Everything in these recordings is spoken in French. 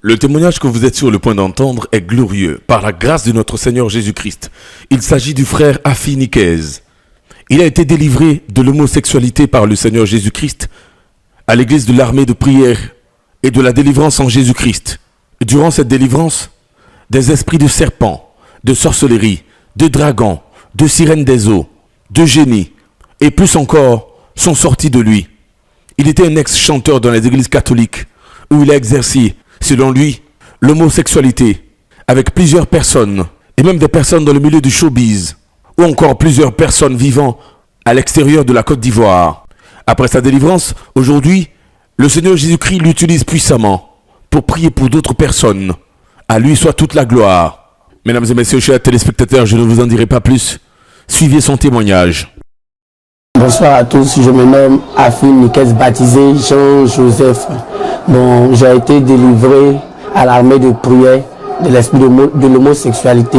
Le témoignage que vous êtes sur le point d'entendre est glorieux par la grâce de notre Seigneur Jésus-Christ. Il s'agit du frère Afi Nicaise. Il a été délivré de l'homosexualité par le Seigneur Jésus-Christ à l'église de l'armée de prière et de la délivrance en Jésus-Christ. Durant cette délivrance, des esprits de serpents, de sorcellerie, de dragons, de sirènes des eaux, de génies et plus encore sont sortis de lui. Il était un ex-chanteur dans les églises catholiques où il a exercé, selon lui, l'homosexualité avec plusieurs personnes et même des personnes dans le milieu du showbiz ou encore plusieurs personnes vivant à l'extérieur de la Côte d'Ivoire. Après sa délivrance, aujourd'hui, le Seigneur Jésus-Christ l'utilise puissamment pour prier pour d'autres personnes. À lui soit toute la gloire. Mesdames et messieurs, chers téléspectateurs, je ne vous en dirai pas plus. Suivez son témoignage. Bonsoir à tous, je me nomme Afi Nicaise, baptisé Jean-Joseph. Bon, j'ai été délivré à l'armée de prière de l'esprit de l'homosexualité.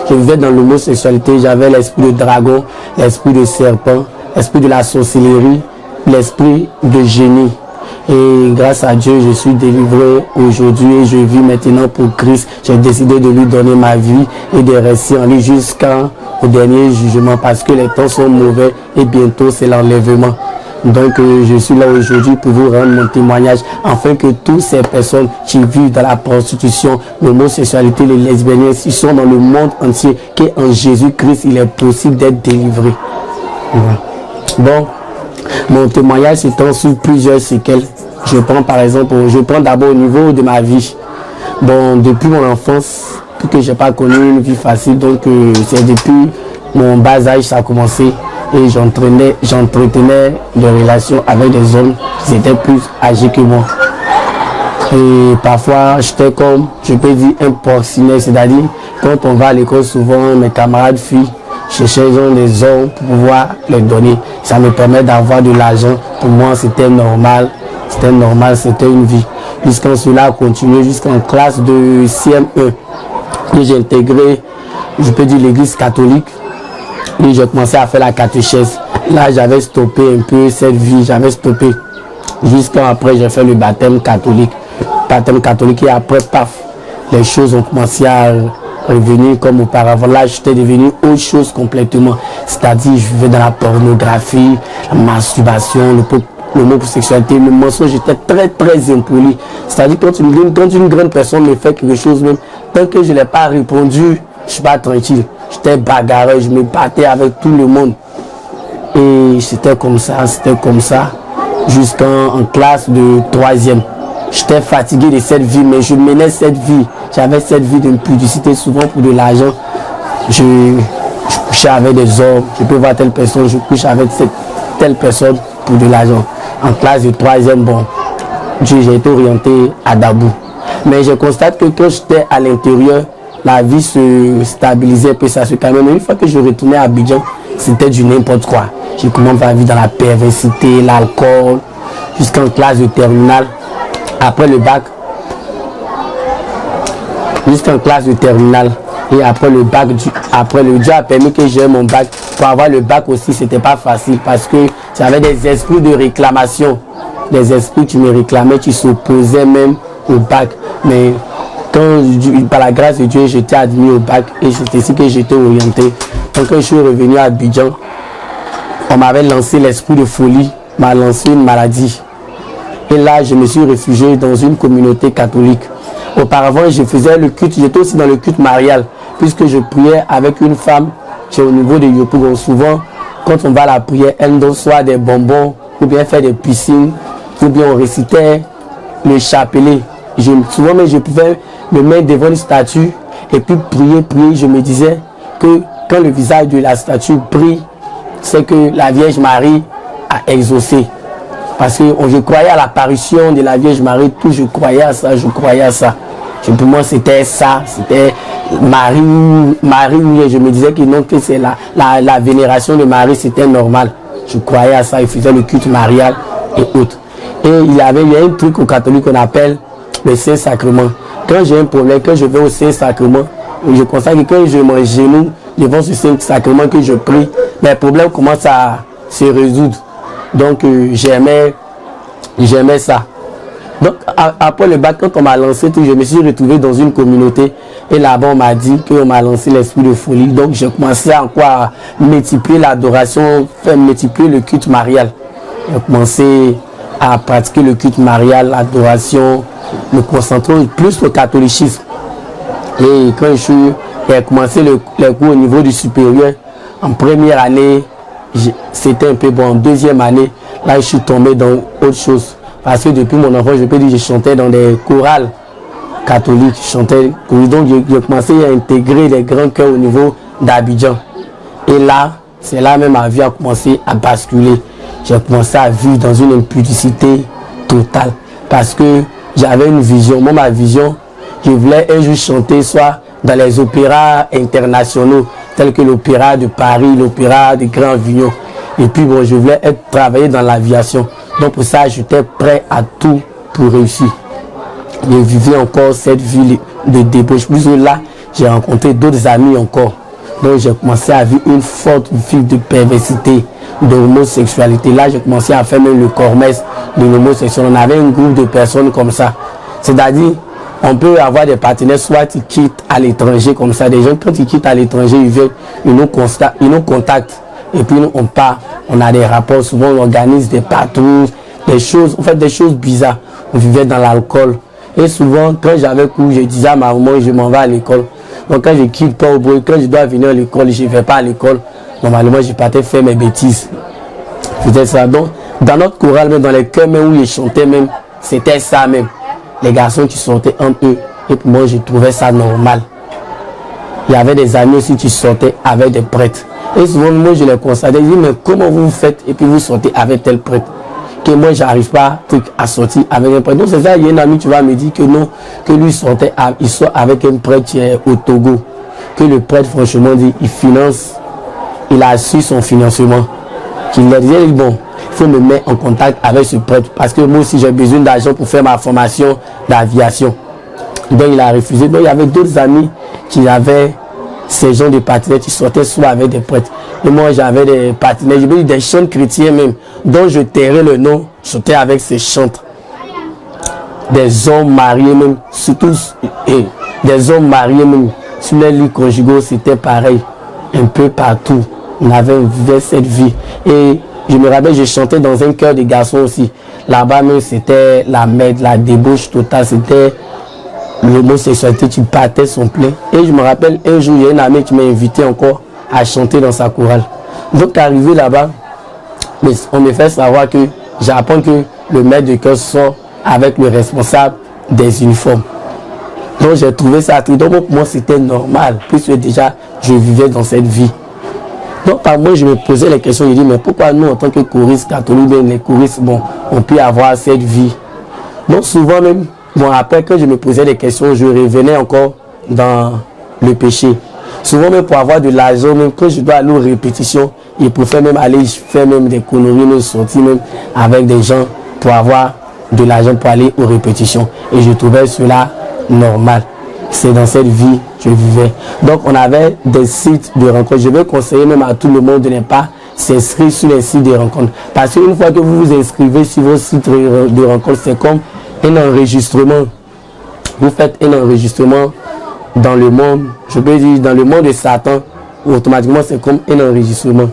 Je vivais dans l'homosexualité, j'avais l'esprit de dragon, l'esprit de serpent, l'esprit de la sorcellerie, l'esprit de génie. Et grâce à Dieu, je suis délivré aujourd'hui et je vis maintenant pour Christ. J'ai décidé de lui donner ma vie et de rester en lui jusqu'au dernier jugement parce que les temps sont mauvais et bientôt c'est l'enlèvement. Donc je suis là aujourd'hui pour vous rendre mon témoignage afin que toutes ces personnes qui vivent dans la prostitution, l'homosexualité, les lesbiennes, ils sont dans le monde entier, qu'en Jésus-Christ il est possible d'être délivré. Voilà. Bon, mon témoignage s'étend sur plusieurs séquelles. Je prends d'abord au niveau de ma vie. Bon, depuis mon enfance, que j'ai pas connu une vie facile, donc c'est depuis mon bas âge ça a commencé et j'entretenais des relations avec des hommes qui étaient plus âgés que moi. Et parfois j'étais comme, je peux dire, un porcinet, c'est-à-dire quand on va à l'école souvent, mes camarades filles cherchaient des hommes pour pouvoir les donner. Ça me permet d'avoir de l'argent. Pour moi c'était normal, c'était une vie. Jusqu'à cela a continué jusqu'en classe de CM1. Et j'ai intégré, je peux dire, l'église catholique. Et j'ai commencé à faire la catéchèse. Là, j'avais stoppé un peu cette vie, Jusqu'à après, j'ai fait le baptême catholique. Et après, paf, les choses ont commencé à revenir comme auparavant. Là, j'étais devenu autre chose complètement. C'est-à-dire, je vivais dans la pornographie, la masturbation, l'homosexualité, le mensonge. J'étais très, très impoli. C'est-à-dire, quand une grande personne me fait quelque chose, même, tant que je n'ai pas répondu, je ne suis pas tranquille. J'étais bagarreur, je me battais avec tout le monde. Et c'était comme ça, jusqu'en classe de 3e. J'étais fatigué de cette vie, mais je menais cette vie. J'avais cette vie d'impudicité, souvent pour de l'argent. Je couchais avec des hommes, je peux voir telle personne, je couche avec telle personne pour de l'argent. En classe de 3e, bon, j'ai été orienté à Dabou. Mais je constate que quand j'étais à l'intérieur, la vie se stabilisait, puis ça se calmait. Mais une fois que je retournais à Abidjan, c'était du n'importe quoi. J'ai commencé à vivre dans la perversité, l'alcool, jusqu'en classe de terminale. Après le bac, jusqu'en classe de terminale. Et après le bac, Dieu a permis que j'ai mon bac. Pour avoir le bac aussi, c'était pas facile parce que j'avais des esprits de réclamation. Des esprits qui me réclamaient, qui s'opposaient même au bac. Mais quand, par la grâce de Dieu, j'étais admis au bac et c'est ici que j'étais orienté. Quand je suis revenu à Abidjan, on m'avait lancé l'esprit de folie, m'a lancé une maladie. Et là, je me suis réfugié dans une communauté catholique. Auparavant, je faisais le culte, j'étais aussi dans le culte marial, puisque je priais avec une femme qui est au niveau de Yopougon. Souvent, quand on va à la prière, elle nous donne soit des bonbons, ou bien faire des piscines, ou bien on récitait le chapelet. Souvent, mais je pouvais me mettre devant une statue et puis prier. Je me disais que quand le visage de la statue brille, c'est que la Vierge Marie a exaucé. Parce que je croyais à l'apparition de la Vierge Marie, tout je croyais à ça. Pour moi, c'était ça, c'était Marie, je me disais que non, que c'est la vénération de Marie, c'était normal. Je croyais à ça, il faisait le culte marial et autres. Et il y a un truc au catholique qu'on appelle le Saint-Sacrement. Quand j'ai un problème, quand je vais au Saint-Sacrement, je constate que quand je m'agenouille devant ce Saint-Sacrement que je prie, mes problèmes commencent à se résoudre. Donc j'aimais ça. Donc après le bac, quand on m'a lancé, je me suis retrouvé dans une communauté et là-bas on m'a dit qu'on m'a lancé l'esprit de folie. Donc j'ai commencé encore à multiplier l'adoration, multiplier le culte marial. J'ai commencé à pratiquer le culte marial, l'adoration, me concentrer plus au catholicisme. Et quand j'ai commencé les cours au niveau du supérieur, en première année, c'était un peu bon. En deuxième année, là je suis tombé dans autre chose. Parce que depuis mon enfance, je peux dire que je chantais dans des chorales catholiques. Donc j'ai commencé à intégrer les grands chœurs au niveau d'Abidjan. Et là, c'est là même ma vie a commencé à basculer. J'ai commencé à vivre dans une impudicité totale. Parce que j'avais une vision. Moi, ma vision, je voulais un jour chanter soit dans les opéras internationaux, tels que l'opéra de Paris, l'opéra de Grand Avignon. Et puis bon, je voulais travailler dans l'aviation. Donc pour ça, j'étais prêt à tout pour réussir. Je vivais encore cette vie de débauche. Plus là, j'ai rencontré d'autres amis encore. Donc j'ai commencé à vivre une forte vie de perversité, de homosexualité. Là, j'ai commencé à faire même le cormesse de l'homosexualité. On avait un groupe de personnes comme ça. C'est-à-dire, on peut avoir des partenaires, soit ils quittent à l'étranger comme ça. Des gens, quand ils quittent à l'étranger, ils viennent, ils nous contactent. Et puis nous, on part, on a des rapports, souvent on organise des patrouilles, des choses, en fait des choses bizarres. On vivait dans l'alcool. Et souvent, quand j'avais cours, je disais à ma maman, je m'en vais à l'école. Donc quand je quitte pas au bruit, quand je dois venir à l'école, je ne vais pas à l'école. Normalement, je partais faire mes bêtises. C'était ça. Donc, dans notre chorale, même dans les chœurs même où ils chantaient même, c'était ça même. Les garçons qui sortaient entre eux. Et pour moi, je trouvais ça normal. Il y avait des amis aussi qui sortaient avec des prêtres. Et souvent, moi, je les constatais. Je dis, mais comment vous faites et puis vous sortez avec tel prêtre? Que moi, j'arrive pas à sortir avec un prêtre. Donc, c'est ça, il y a un ami qui va me dire que non, que lui sortait, il sort avec un prêtre au Togo. Que le prêtre, franchement, dit, il a su son financement. Qu'il leur disait, bon, il faut me mettre en contact avec ce prêtre. Parce que moi aussi, j'ai besoin d'argent pour faire ma formation d'aviation. Donc, il a refusé. Donc, il y avait d'autres amis qui avaient ces gens de partenaires qui sortaient soit avec des prêtres. Et moi, j'avais des partenaires, je veux dire des chantres chrétiens même, dont je tairais le nom, j'étais avec ces chantres. Des hommes mariés même, surtout, des hommes mariés même, sur les lits conjugaux, c'était pareil, un peu partout. On avait vécu cette vie. Et je me rappelle, je chantais dans un chœur de garçons aussi. Là-bas même, c'était la merde, la débauche totale, c'était l'homosexualité qui battait son plein. Et je me rappelle, un jour, il y a une amie qui m'a invité encore à chanter dans sa chorale. Donc, arrivé là-bas, on me fait savoir que j'apprends que le maître de chœur sort avec le responsable des uniformes. Donc, j'ai trouvé ça triste. Donc, pour moi, c'était normal, puisque déjà, je vivais dans cette vie. Donc, par moi, je me posais les questions. Je dis, mais pourquoi nous, en tant que choristes catholiques, les choristes, bon, on peut avoir cette vie? Donc, souvent même, bon, après, quand je me posais des questions, je revenais encore dans le péché. Souvent, même pour avoir de l'argent, même quand je dois aller aux répétitions, il préfère même aller faire même des conneries, même sortir même avec des gens pour avoir de l'argent pour aller aux répétitions. Et je trouvais cela normal. C'est dans cette vie que je vivais. Donc, on avait des sites de rencontres. Je vais conseiller même à tout le monde de ne pas s'inscrire sur les sites de rencontres. Parce qu'une fois que vous vous inscrivez sur vos sites de rencontres, c'est comme un enregistrement. Vous faites un enregistrement dans le monde, je peux dire dans le monde de Satan, automatiquement c'est comme un enregistrement.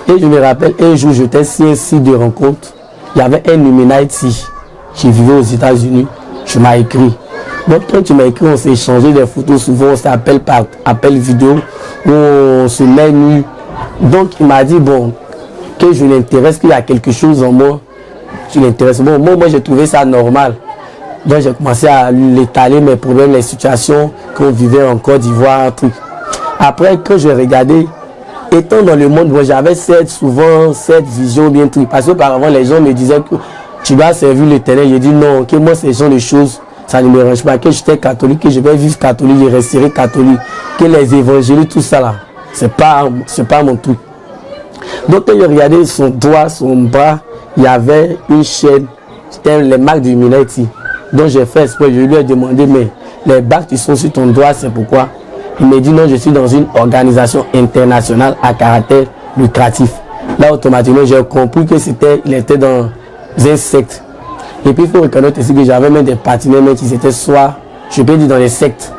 Et je me rappelle, un jour j'étais sur un site de rencontre, il y avait un Illuminati qui vivait aux États-Unis, tu m'as écrit. Donc quand tu m'as écrit, on s'est échangé des photos, souvent on s'appelle par appel vidéo, où on se met nu. Donc il m'a dit, bon, que je l'intéresse, qu'il y a quelque chose en moi qui l'intéresse. Bon, moi j'ai trouvé ça normal. Donc j'ai commencé à l'étaler mes problèmes, les situations qu'on vivait en Côte d'Ivoire, truc. Après, quand je regardais, étant dans le monde, j'avais souvent cette vision bien truc. Parce qu'auparavant, les gens me disaient que tu vas servir l'Éternel. J'ai dit non, que moi, ces gens de choses, ça ne me dérange pas. Que j'étais catholique, que je vais vivre catholique, je resterai catholique. Que les évangiles, tout ça là, c'est pas mon truc. Donc quand je regardais son doigt, son bras, il y avait une chaîne, c'était les marques du Illuminati. Donc j'ai fait exprès, je lui ai demandé, mais les bacs qui sont sur ton doigt, c'est pourquoi? Il m'a dit non, je suis dans une organisation internationale à caractère lucratif. Là, automatiquement, j'ai compris que il était dans un secte. Et puis il faut reconnaître aussi que j'avais même des partenaires mais qui étaient soit, je peux dire dans les sectes,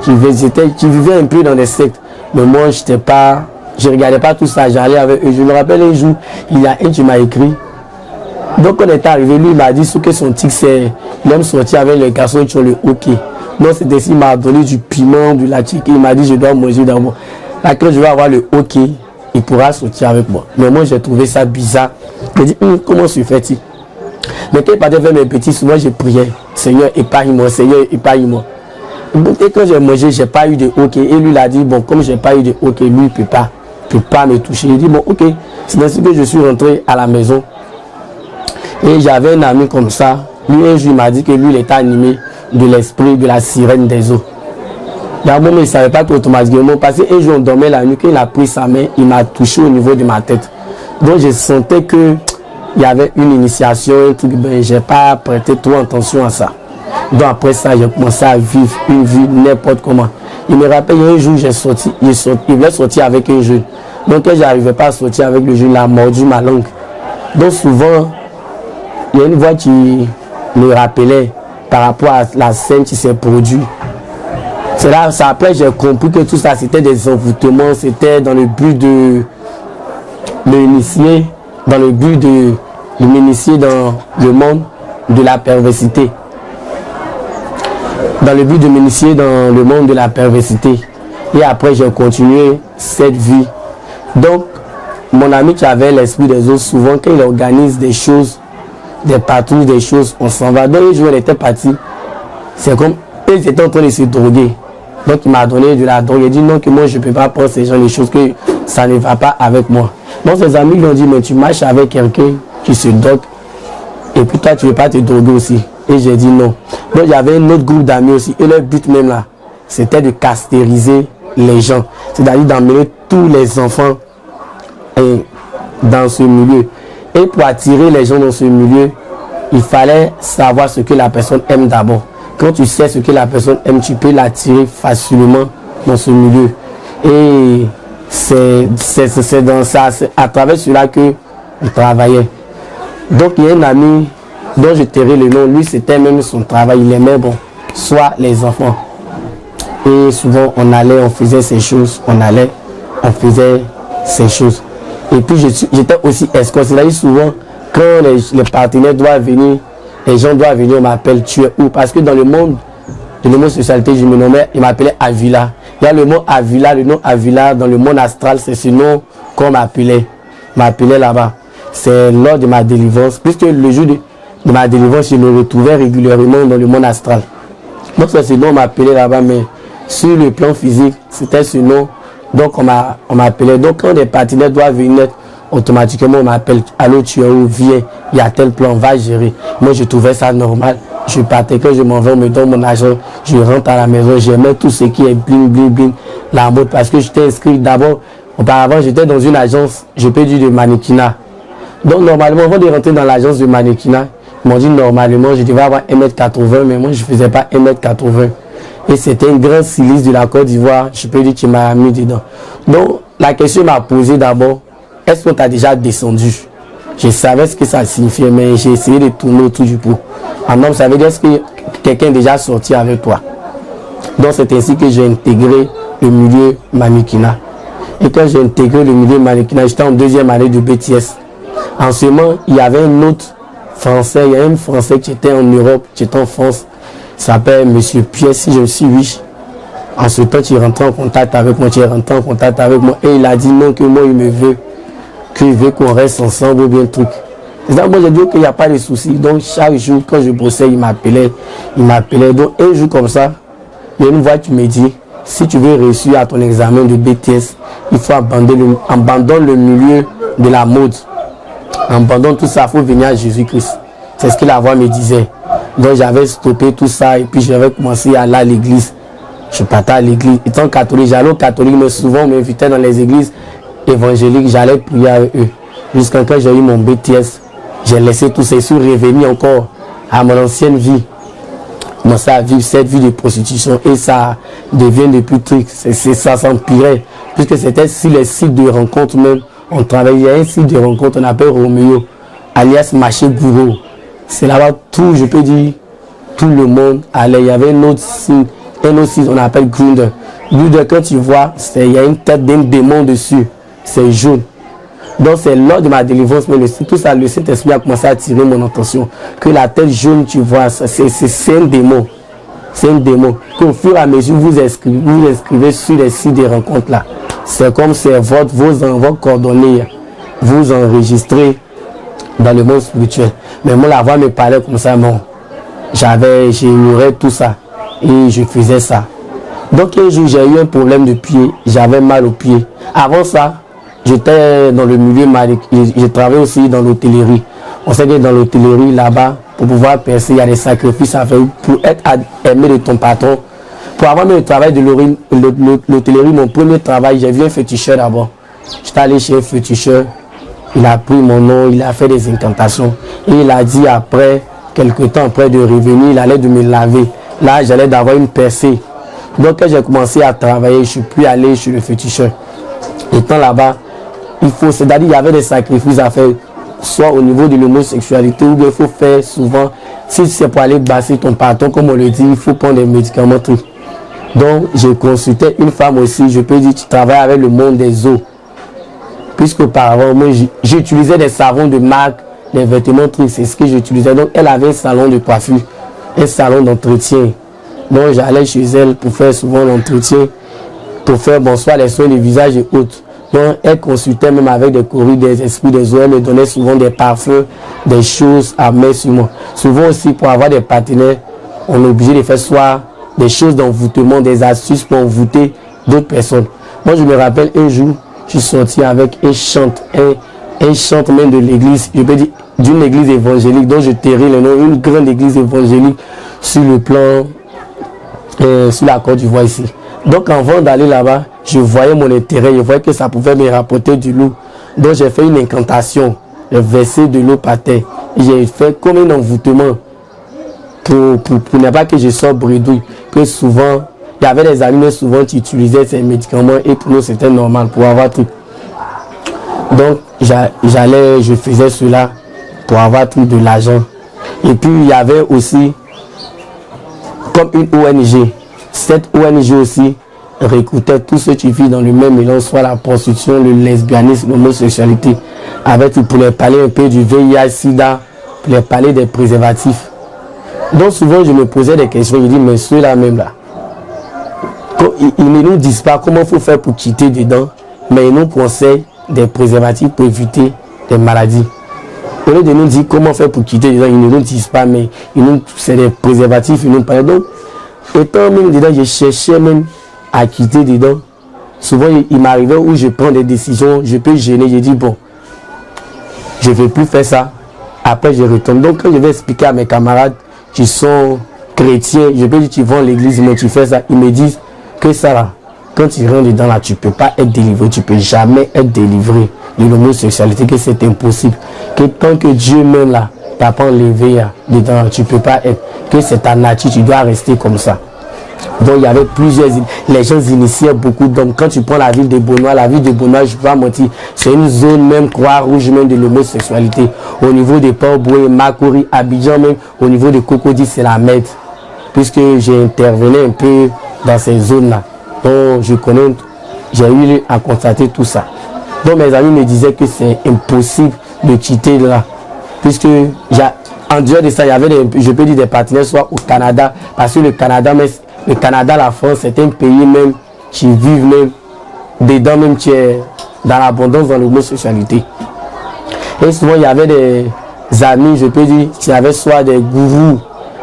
qui vivaient un peu dans les sectes. Mais moi, je regardais pas tout ça, j'allais avec eux. Je me rappelle un jour, il y a un qui m'a écrit. Donc on est arrivé, lui il m'a dit que son tic c'est, il aime sortir avec les garçons qui ont le hockey. Donc c'est ainsi, il m'a donné du piment, du lachik, il m'a dit je dois manger d'abord. Là quand je vais avoir le hockey, il pourra sortir avec moi. Mais moi j'ai trouvé ça bizarre. Je me dis, comment se fait-il? Mais quand il partait vers mes petits, souvent je priais, Seigneur épargne-moi, Seigneur épargne-moi. Et quand j'ai mangé, j'ai pas eu de hockey. Et lui il a dit, bon comme j'ai pas eu de hockey, lui il peut pas me toucher. Il dit, bon ok, c'est ainsi que je suis rentré à la maison. Et j'avais un ami comme ça. Lui, un jour, il m'a dit que lui, il était animé de l'esprit de la sirène des eaux. D'abord, il ne savait pas automatiquement. Parce qu'un jour, on dormait la nuit, quand il a pris sa main, il m'a touché au niveau de ma tête. Donc, je sentais qu'il y avait une initiation, un truc, ben, je n'ai pas prêté trop attention à ça. Donc, après ça, j'ai commencé à vivre une vie n'importe comment. Il me rappelle, un jour, il voulait sortir avec un jeune. Donc, quand je n'arrivais pas à sortir avec le jeune, il a mordu ma langue. Donc, souvent, il y a une voix qui me rappelait par rapport à la scène qui s'est produite. C'est là, après j'ai compris que tout ça c'était des envoûtements, c'était dans le but de m'initier, dans le but de m'initier dans le monde de la perversité. Dans le but de m'initier dans le monde de la perversité. Et après j'ai continué cette vie. Donc, mon ami qui avait l'esprit des autres, souvent quand il organise des choses, des patrouilles, des choses, on s'en va. Donc un jour, elle était partie. C'est comme, ils étaient en train de se droguer. Donc il m'a donné de la drogue. Il dit non, que moi je ne peux pas prendre ces gens, les choses, que ça ne va pas avec moi. Donc ses amis lui ont dit, mais tu marches avec quelqu'un qui se drogue. Et puis toi, tu ne veux pas te droguer aussi. Et j'ai dit non. Donc il y avait un autre groupe d'amis aussi. Et leur but même là, c'était de castériser les gens. C'est-à-dire d'emmener tous les enfants dans ce milieu. Et pour attirer les gens dans ce milieu, il fallait savoir ce que la personne aime d'abord. Quand tu sais ce que la personne aime, tu peux l'attirer facilement dans ce milieu. Et c'est dans ça, c'est à travers cela que je travaillais. Donc il y a un ami dont je tairai le nom, lui c'était même son travail, il aimait soit les enfants. Et souvent on allait, on faisait ces choses, on faisait ces choses. Et puis j'étais aussi escorte. C'est-à-dire souvent, quand les partenaires doivent venir, les gens doivent venir, on m'appelle tu es où? Parce que dans le monde de l'homosexualité, je me nommais, il m'appelait Avila. Il y a le mot Avila, le nom Avila dans le monde astral, c'est ce nom qu'on m'appelait là-bas. C'est lors de ma délivrance, puisque le jour de ma délivrance, je me retrouvais régulièrement dans le monde astral. Donc c'est ce nom qu'on m'appelait là-bas, mais sur le plan physique, c'était ce nom. Donc on m'appelait. Donc quand des partenaires doivent venir, automatiquement on m'appelle. Allô, tu es où? Viens, il y a tel plan, va gérer. Moi je trouvais ça normal. Je partais, quand je m'en vais, on me donne mon argent, je rentre à la maison, j'aimais tout ce qui est bling bling bling, la mode, parce que j'étais inscrit d'abord. Auparavant j'étais dans une agence, je peux dire de mannequinat. Donc normalement, avant de rentrer dans l'agence de mannequinat, ils m'ont dit normalement je devais avoir 1m80, mais moi je ne faisais pas 1m80. Et c'était un grand silice de la Côte d'Ivoire, je peux dire qu'il m'a mis dedans. Donc la question m'a posée d'abord, est-ce qu'on t'a déjà descendu? Je savais ce que ça signifiait, mais j'ai essayé de tourner autour du pot. En homme, ça veut dire, est-ce que quelqu'un est déjà sorti avec toi? Donc c'est ainsi que j'ai intégré le milieu mannequinat. Et quand j'ai intégré le milieu mannequinat, j'étais en deuxième année de BTS. En ce moment, il y avait un autre Français, il y a un Français qui était en Europe, qui était en France, il s'appelle Monsieur Pierre, si je suis riche. En ce temps, tu es rentré en contact avec moi, et il a dit non, que moi il me veut, qu'il veut qu'on reste ensemble ou bien un truc. Donc moi j'ai dit qu'il n'y a pas de souci. Donc chaque jour quand je bossais, il m'appelait. Donc un jour comme ça, il y a une voix qui me dit, si tu veux réussir à ton examen de BTS, il faut abandonner le milieu de la mode. Abandonne tout ça, il faut venir à Jésus-Christ. C'est ce que la voix me disait. Donc j'avais stoppé tout ça et puis j'avais commencé à aller à l'église. Je partais à l'église. Étant catholique, j'allais aux catholiques, mais souvent on m'invitait dans les églises évangéliques, j'allais prier avec eux. Jusqu'à quand j'ai eu mon BTS, j'ai laissé tout ça, je suis revenu encore à mon ancienne vie. Moi, ça a vécu cette vie de prostitution et ça devient de plus truc. Ça s'empirait. Puisque c'était sur les sites de rencontres même, on travaillait. Il y a un site de rencontre, on appelle Roméo, alias Marché Bourreau. c'est là-bas tout, je peux dire, tout le monde allait. Il y avait un autre signe on appelle Grinder. Grinder, quand tu vois, il y a une tête d'un démon dessus, c'est jaune. Donc c'est lors de ma délivrance, mais tout ça, le Saint-Esprit a commencé à attirer mon attention. Que la tête jaune, tu vois, c'est un démon. C'est un démon. Qu'au fur et à mesure, vous inscrivez sur les sites des rencontres là. C'est comme c'est vos coordonnées, vous enregistrez dans le monde spirituel. Mais moi, la voix me parlait comme ça, non. J'ignorais tout ça. Et je faisais ça. Donc un jour, j'ai eu un problème de pied. J'avais mal au pied. Avant ça, j'étais dans le milieu maritime. Je travaillais aussi dans l'hôtellerie. On sait que dans l'hôtellerie, là-bas, pour pouvoir percer, il y a des sacrifices à faire. Pour être aimé de ton patron. Pour avoir le travail de l'hôtellerie, mon premier travail, j'ai vu un féticheur d'abord. J'étais allé chez un féticheur. Il a pris mon nom, il a fait des incantations. Et il a dit après, quelques temps après de revenir, il allait de me laver. Là, j'allais d'avoir une percée. Donc, quand j'ai commencé à travailler, je ne suis plus allé chez le féticheur. Étant là-bas, c'est-à-dire il y avait des sacrifices à faire, soit au niveau de l'homosexualité, ou bien il faut faire souvent, si c'est pour aller basser ton patron, comme on le dit, il faut prendre des médicaments, trucs. Donc, j'ai consulté une femme aussi, je peux dire, tu travailles avec le monde des eaux. Puisque auparavant, moi, j'utilisais des savons de marque, des vêtements, trucs, c'est ce que j'utilisais. Donc, elle avait un salon de coiffure, un salon d'entretien. Donc, j'allais chez elle pour faire souvent l'entretien, pour faire bonsoir les soins de visage et autres. Donc, elle consultait même avec des courriers, des esprits des eaux, elle me donnait souvent des parfums, des choses à mettre sur moi. Souvent aussi, pour avoir des partenaires, on est obligé de faire soit des choses d'envoûtement, des astuces pour envoûter d'autres personnes. Moi, je me rappelle un jour, je suis sorti avec un chante même de l'église, je peux dire d'une église évangélique, dont je tairai le nom, une grande église évangélique sur le plan, sur la Côte d'Ivoire ici. Donc avant d'aller là-bas, je voyais mon intérêt, je voyais que ça pouvait me rapporter du loup. Donc j'ai fait une incantation, j'ai versé de l'eau par terre. J'ai fait comme un envoûtement pour ne pas que je sois bredouille. Que souvent, il y avait des amis souvent qui utilisaient ces médicaments et pour nous c'était normal pour avoir tout. Donc je faisais cela pour avoir tout de l'argent. Et puis il y avait aussi comme une ONG. Cette ONG aussi recrutait tous ceux qui vivent dans le même mélange, soit la prostitution, le lesbianisme, l'homosexualité, avec pour les parler un peu du VIH, SIDA, pour les parler des préservatifs. Donc souvent je me posais des questions, je dis mais ceux-là même là, ils ne nous disent pas comment il faut faire pour quitter dedans, mais ils nous conseillent des préservatifs pour éviter des maladies. Au lieu de nous dire comment faire pour quitter dedans, ils ne nous disent pas, mais c'est des préservatifs, ils nous parlent. Donc, étant même dedans, je cherchais même à quitter dedans. Souvent, il m'arrivait où je prends des décisions, je peux gêner, je dis bon, je ne vais plus faire ça. Après, je retourne. Donc, quand je vais expliquer à mes camarades qui sont chrétiens, je peux dire qu'ils vont à l'église, mais tu fais ça, ils me disent que ça là, quand tu rentres dedans là, tu ne peux pas être délivré, tu ne peux jamais être délivré de l'homosexualité, que c'est impossible. Que tant que Dieu même là, t'as pas enlevé dedans, tu ne peux pas être, que c'est ta nature, tu dois rester comme ça. Donc il y avait plusieurs, les gens initiaient beaucoup d'hommes. Quand tu prends la ville de Bonois, je ne peux pas mentir, c'est une zone même Croix-Rouge même de l'homosexualité. Au niveau de Port-Boué, Makori, Abidjan même, au niveau de Cocody, c'est la merde. Puisque j'ai intervenu un peu dans ces zones-là. Donc je connais, j'ai eu à constater tout ça. Donc mes amis me disaient que c'est impossible de quitter là. Puisque en dehors de ça, il y avait je peux dire des partenaires soit au Canada. Parce que le Canada, la France, c'est un pays même qui vit même dedans, même qui est dans l'abondance dans l'homosexualité. Et souvent il y avait des amis, je peux dire, qui avaient soit des gourous,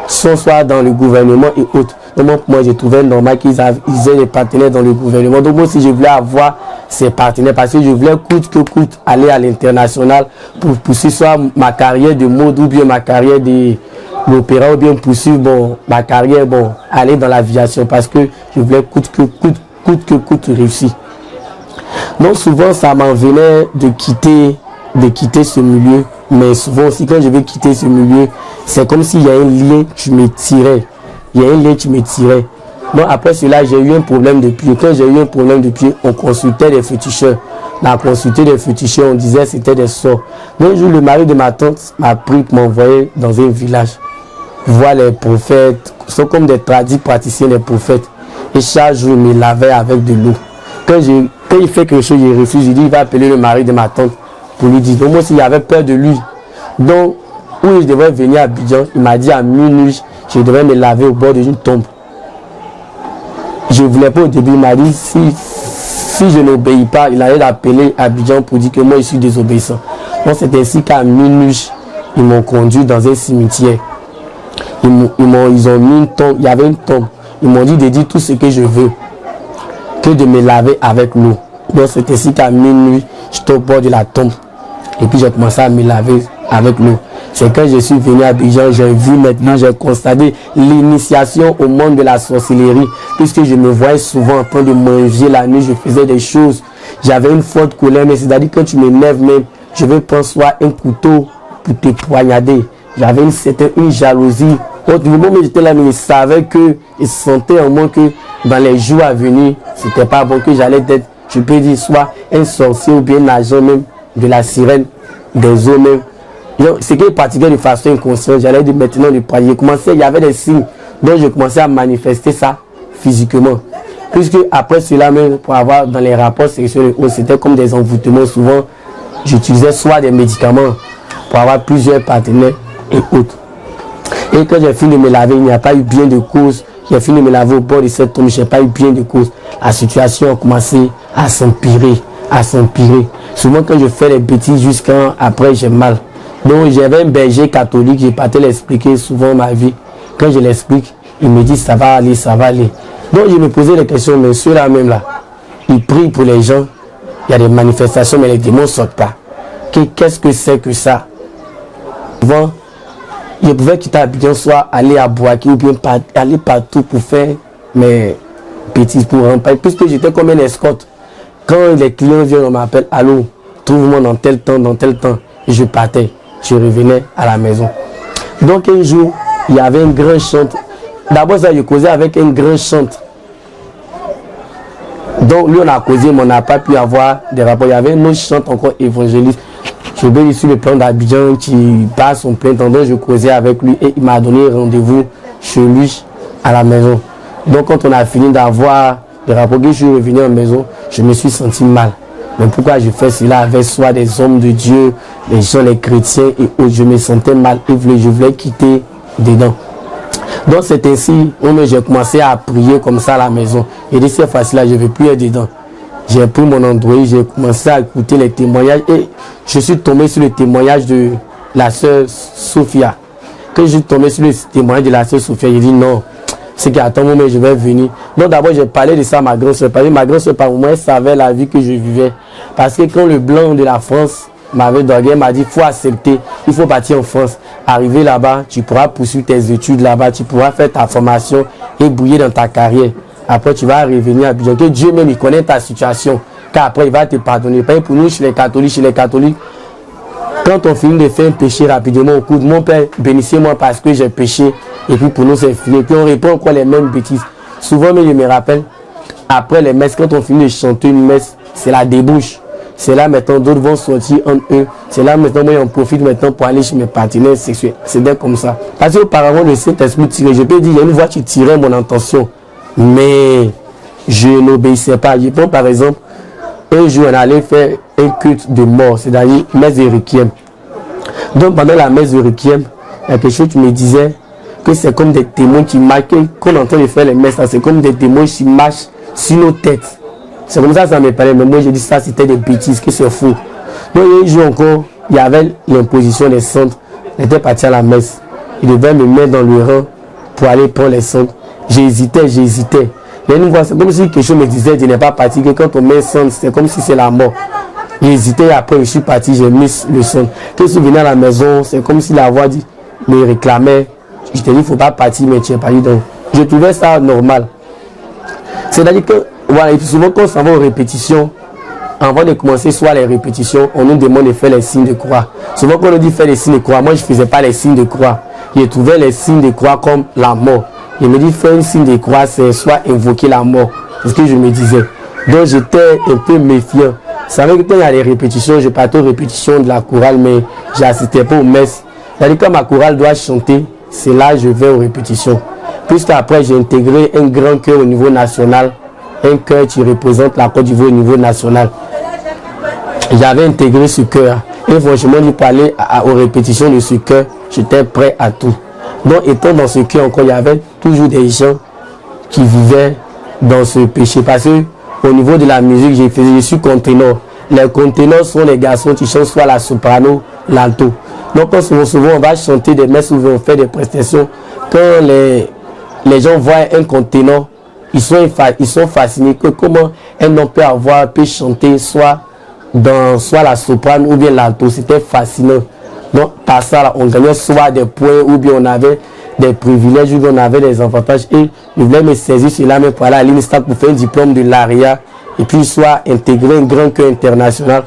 soit dans le gouvernement et autres. Donc moi je trouvais normal qu'ils aient des partenaires dans le gouvernement. Donc moi aussi je voulais avoir ces partenaires parce que je voulais coûte que coûte aller à l'international pour poursuivre soit ma carrière de mode ou bien ma carrière de l'opéra ou bien poursuivre ma carrière, aller dans l'aviation parce que je voulais coûte que coûte réussir. Donc souvent ça m'en venait de quitter ce milieu, mais souvent aussi quand je vais quitter ce milieu, c'est comme s'il y a un lien qui me tirait. Il y a un lien qui me tirait. Donc après cela, j'ai eu un problème de pied. Quand j'ai eu un problème de pied, on consultait les féticheurs. On a consulté des féticheurs, on disait que c'était des sorts. Mais un jour, le mari de ma tante m'a pris pour m'envoyer dans un village. Voir les prophètes, ils sont comme des tradis praticiens des prophètes. Et chaque jour, il me lavait avec de l'eau. Quand il fait quelque chose, il refuse, il dit il va appeler le mari de ma tante pour lui dire. Donc moi aussi, j'avais peur de lui. Donc, où je devais venir à Abidjan, il m'a dit à minuit, je devais me laver au bord d'une tombe. Je ne voulais pas au début, il m'a dit si je n'obéis pas, il allait l'appeler à Abidjan pour dire que moi je suis désobéissant. Donc c'est ainsi qu'à minuit, ils m'ont conduit dans un cimetière. Ils ont mis une tombe, il y avait une tombe. Ils m'ont dit de dire tout ce que je veux, que de me laver avec l'eau. Donc c'est ainsi qu'à minuit, j'étais au bord de la tombe. Et puis j'ai commencé à me laver avec l'eau. C'est quand je suis venu à Abidjan, j'ai vu maintenant, j'ai constaté l'initiation au monde de la sorcellerie. Puisque je me voyais souvent en train de manger la nuit, je faisais des choses. J'avais une forte colère, mais c'est-à-dire que quand tu m'énerves même, je veux prendre soit un couteau pour te poignarder. J'avais une jalousie. Au moment où j'étais là, mais je savais que, je sentais en moi que dans les jours à venir, c'était pas bon, que j'allais être, je peux dire, soit un sorcier ou bien un agent même de la sirène, des eaux même. Ce qui est pratiqué de façon inconsciente, j'allais dire maintenant de prier. Il y avait des signes, donc je commençais à manifester ça physiquement. Puisque après cela même, pour avoir dans les rapports sexuels, c'était comme des envoûtements. Souvent, j'utilisais soit des médicaments pour avoir plusieurs partenaires et autres. Et quand j'ai fini de me laver, il n'y a pas eu bien de cause. J'ai fini de me laver au bord de cette tombe, je n'ai pas eu bien de cause. La situation a commencé à s'empirer, à s'empirer. Souvent quand je fais des bêtises, jusqu'à après j'ai mal. Donc j'avais un berger catholique, j'ai pas te l'expliquer souvent ma vie. Quand je l'explique, il me dit ça va aller, ça va aller. Donc je me posais des questions, mais ceux-là même là, ils prient pour les gens. Il y a des manifestations, mais les démons ne sortent pas. Qu'est-ce que c'est que ça? Souvent, je pouvais quitter Abidjan, soit aller à Bouaké ou bien aller partout pour faire mes bêtises pour remplir. Puisque j'étais comme un escorte. Quand les clients viennent, on m'appelle, allô, trouve-moi dans tel temps, et je partais. Je revenais à la maison. Donc un jour, il y avait un grand chantre. D'abord, ça, je causais avec un grand chantre. Donc lui, on a causé, mais on n'a pas pu avoir des rapports. Il y avait un autre chantre encore évangéliste. Je vais ici le plan d'Abidjan qui passe son plein temps. Donc je causais avec lui et il m'a donné rendez-vous chez lui à la maison. Donc quand on a fini d'avoir des rapports, que je suis revenu à la maison, je me suis senti mal. Mais pourquoi je fais cela avec soit des hommes de Dieu, les gens, les chrétiens et autres? Je me sentais mal et je voulais quitter dedans. Donc c'est ainsi où j'ai commencé à prier comme ça à la maison. Et de cette fois-là, je ne vais plus être dedans. J'ai pris mon Android, j'ai commencé à écouter les témoignages et je suis tombé sur le témoignage de la sœur Sophia. Quand je suis tombé sur le témoignage de la sœur Sophia, j'ai dit non, c'est qu'à un moment je vais venir. Donc d'abord j'ai parlé de ça à ma grand-sœur. Parce que ma grand-sœur par moi elle savait la vie que je vivais. Parce que quand le blanc de la France m'avait drogué, elle m'a dit il faut accepter, il faut partir en France. Arriver là-bas, tu pourras poursuivre tes études là-bas, tu pourras faire ta formation et briller dans ta carrière. Après tu vas revenir à Abidjan. Que Dieu même il connaît ta situation. Car après il va te pardonner. Pas pour nous chez les catholiques, quand on finit de faire un péché rapidement, on court, mon père bénissez-moi parce que j'ai péché. Et puis pour nous c'est fini. Et puis on répond encore les mêmes bêtises. Souvent mais je me rappelle, après les messes, quand on finit de chanter une messe, c'est la débouche. C'est là maintenant d'autres vont sortir en eux. C'est là maintenant moi j'en profite maintenant pour aller chez mes partenaires sexuels. C'est bien comme ça. Parce qu'auparavant le Saint-Esprit tirait. Je peux dire, il y a une voix qui tirait mon intention. Mais je n'obéissais pas. Je prends par exemple, un jour on allait faire un culte de mort, c'est-à-dire messe de requiem. Donc pendant la messe de requiem, il y a quelque chose qui me disait que c'est comme des témoins qui marquent, qu'on est en train de faire les messes, c'est comme des témoins qui marchent sur nos têtes. C'est comme ça que ça me parlait, mais moi j'ai dit ça c'était des bêtises, que c'est faux. Donc il y a un jour encore, il y avait l'imposition des centres, j'étais parti à la messe. Il devait me mettre dans le rang pour aller prendre les centres. J'hésitais. Il y a une voix, c'est comme si quelque chose me disait je n'ai pas parti, que quand on met le centre, c'est comme si c'est la mort. J'hésitais et après je suis parti, j'ai mis le centre. Quand je suis venu à la maison, c'est comme si la voix me réclamait. Je te dis, il ne faut pas partir, mais tu es parti. Donc, je trouvais ça normal. C'est-à-dire que, voilà, et puis souvent quand on s'en va aux répétitions, avant de commencer soit les répétitions, on nous demande de faire les signes de croix. Souvent quand on nous dit faire les signes de croix, moi je ne faisais pas les signes de croix. Je trouvais les signes de croix comme la mort. Il me dit faire un signe de croix, c'est soit invoquer la mort. C'est ce que je me disais. Donc j'étais un peu méfiant. C'est vrai que quand il y a les répétitions, je partais aux répétitions de la chorale, mais j'assistais pas aux messes. C'est-à-dire que quand ma chorale doit chanter, c'est là que je vais aux répétitions. Puisqu'après, j'ai intégré un grand chœur au niveau national, un chœur qui représente la Côte d'Ivoire au niveau national. J'avais intégré ce chœur. Et franchement, pour aller aux répétitions de ce chœur, j'étais prêt à tout. Donc, étant dans ce chœur encore, il y avait toujours des gens qui vivaient dans ce péché. Parce que au niveau de la musique, je suis conteneur. Les conteneurs sont les garçons qui chantent soit la soprano, l'alto. Donc, quand souvent on va chanter des messes ou on fait des prestations, quand les gens voient un conteneur, ils sont fascinés que comment un homme peut chanter soit la soprano ou bien l'alto. C'était fascinant. Donc, par ça, là, on gagnait soit des points ou bien on avait des privilèges ou bien on avait des avantages. Et je voulais me saisir cela même pour aller à l'INSTAC pour faire un diplôme de l'ARIA et puis soit intégrer un grand chœur international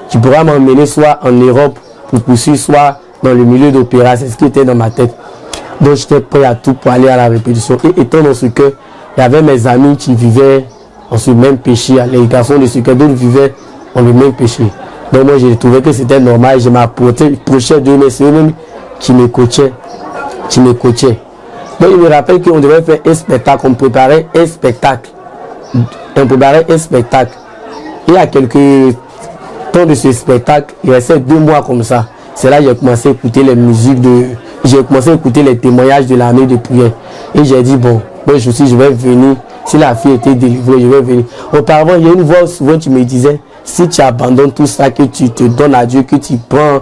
qui pourra m'emmener soit en Europe pour poursuivre, soit dans le milieu d'opéra. C'est ce qui était dans ma tête. Donc, j'étais prêt à tout pour aller à la répétition. Et étant dans ce chœur, il y avait mes amis qui vivaient dans ce même péché. Les garçons de ce chœur, d'autres vivaient dans le même péché. Donc moi, j'ai trouvé que c'était normal. Je m'approchais d'eux, mais c'est eux-mêmes qui me coachaient. Donc il me rappelle qu'on devait faire un spectacle. On préparait un spectacle. Et à quelques temps de ce spectacle, il restait 2 mois comme ça. C'est là que j'ai commencé à écouter les musiques j'ai commencé à écouter les témoignages de l'armée de prière. Et j'ai dit, bon, moi je vais venir. Si la fille était délivrée, je vais venir. Auparavant, il y a une voix souvent qui me disait, si tu abandonnes tout ça, que tu te donnes à Dieu, que tu prends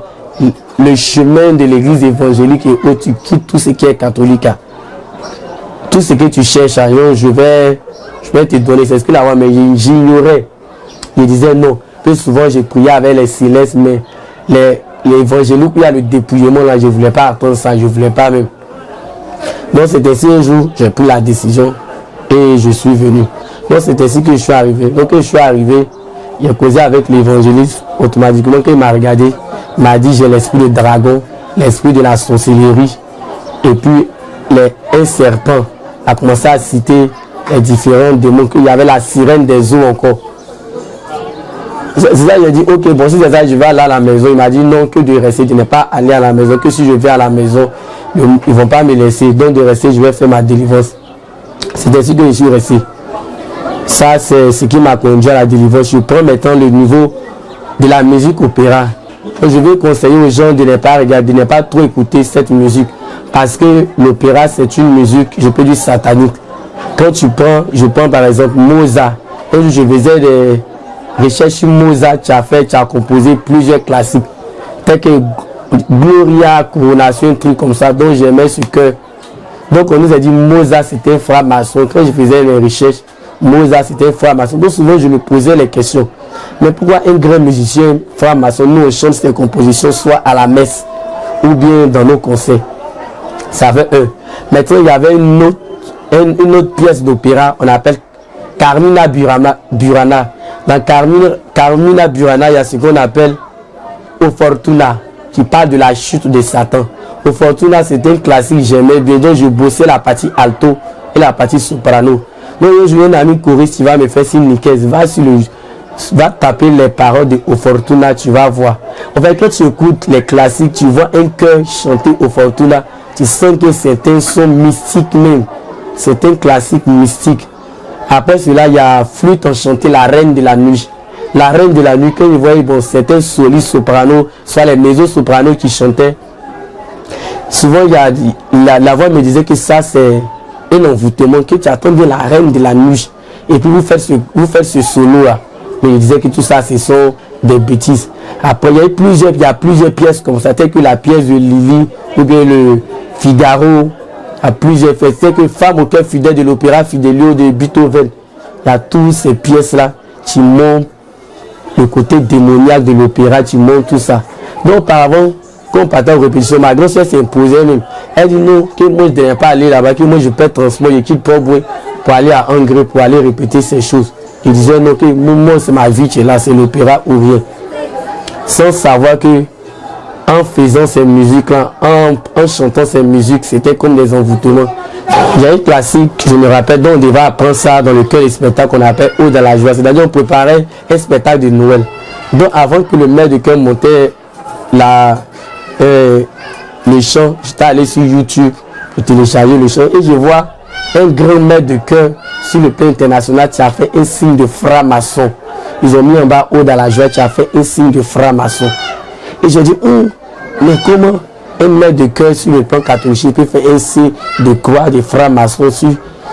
le chemin de l'église évangélique et où tu quittes tout ce qui est catholique, tout ce que tu cherches, je vais te donner. C'est ce que la voix, mais j'ignorais. Il disait non. Plus souvent, je priais avec les silences, mais l'évangélique, il y a le dépouillement là, je ne voulais pas attendre ça, je ne voulais pas même. Donc c'est ainsi un jour, j'ai pris la décision et je suis venu. Donc c'est ainsi que je suis arrivé. Donc quand je suis arrivé, j'ai causé avec l'évangéliste, automatiquement quand il m'a regardé, il m'a dit j'ai l'esprit de dragon, l'esprit de la sorcellerie, et puis un serpent a commencé à citer les différents démons, qu'il y avait la sirène des eaux encore. C'est ça, j'ai dit, ok, bon, si c'est ça, je vais aller à la maison. Il m'a dit non, que de rester, de ne pas aller à la maison, que si je vais à la maison, ils ne vont pas me laisser. Donc de rester, je vais faire ma délivrance. C'est ainsi que je suis resté. Ça, c'est ce qui m'a conduit à la délivrance. Je prends maintenant le niveau de la musique opéra. Donc, je vais conseiller aux gens de ne pas regarder, de ne pas trop écouter cette musique. Parce que l'opéra, c'est une musique, je peux dire satanique. Quand je prends par exemple Mozart. Quand je faisais des recherches sur Mozart, tu as composé plusieurs classiques. Tels que Gloria, Coronation, un truc comme ça. Donc j'aimais ce que. Donc on nous a dit Mozart c'était un franc-maçon. Quand je faisais les recherches, Mozart c'était un franc-maçon. Donc souvent je me posais les questions. Mais pourquoi un grand musicien franc-maçon, nous on chante ses compositions soit à la messe ou bien dans nos concerts? Ça fait un. Maintenant il y avait une autre pièce d'opéra, on appelle Carmina Burana. Dans Carmina Burana, il y a ce qu'on appelle O Fortuna, qui parle de la chute de Satan. O Fortuna, c'était un classique que j'aimais bien. Donc, je bossais la partie alto et la partie soprano. Donc, j'ai un ami choriste qui va me faire signe nickel. Va taper les paroles de O Fortuna, tu vas voir. En fait, quand tu écoutes les classiques, tu vois un chœur chanter O Fortuna, tu sens que c'est un son mystique même. C'est un classique mystique. Après cela, il y a flûte enchantée, la reine de la nuit. La reine de la nuit, quand vous voyez, bon, c'était un soliste soprano, soit les mezzo-sopranos qui chantaient. Souvent, la voix me disait que ça, c'est un envoûtement, que tu attends bien la reine de la nuit. Et puis, vous faites ce solo-là. Mais il disait que tout ça, ce sont des bêtises. Après, il y a plusieurs pièces comme ça, telles que la pièce de Lily, ou bien le Figaro, à plusieurs faits. C'est que Femme au cœur fidèle de l'opéra Fidelio de Beethoven. Il y a toutes ces pièces-là qui montrent le côté démoniaque de l'opéra, qui montrent tout ça. Donc, auparavant, quand on partait en répétition, ma grand-sœur s'imposait même. Elle dit non, que moi je ne devais pas aller là-bas, que moi je peux transformer, je quitte Port-Bouin pour aller à Angers, pour aller répéter ces choses. Il disait non, que moi c'est ma vie qui est là, c'est l'opéra ou rien. Sans savoir que en faisant ces musiques-là, en chantant ces musiques, c'était comme des envoûtements. Il y a une classique, je me rappelle, dont on devait apprendre ça dans le cœur des spectacles qu'on appelle Ode à la joie. C'est-à-dire on préparait un spectacle de Noël. Donc avant que le maître de chœur montait le chant, j'étais allé sur YouTube pour télécharger le chant et je vois un grand maître de chœur sur le plan international qui a fait un signe de franc-maçon. Ils ont mis en bas haut dans la joie qui a fait un signe de franc-maçon. Et je dis, mais comment un maître de chœur sur le plan catholique peut faire un signe de croix de franc-maçon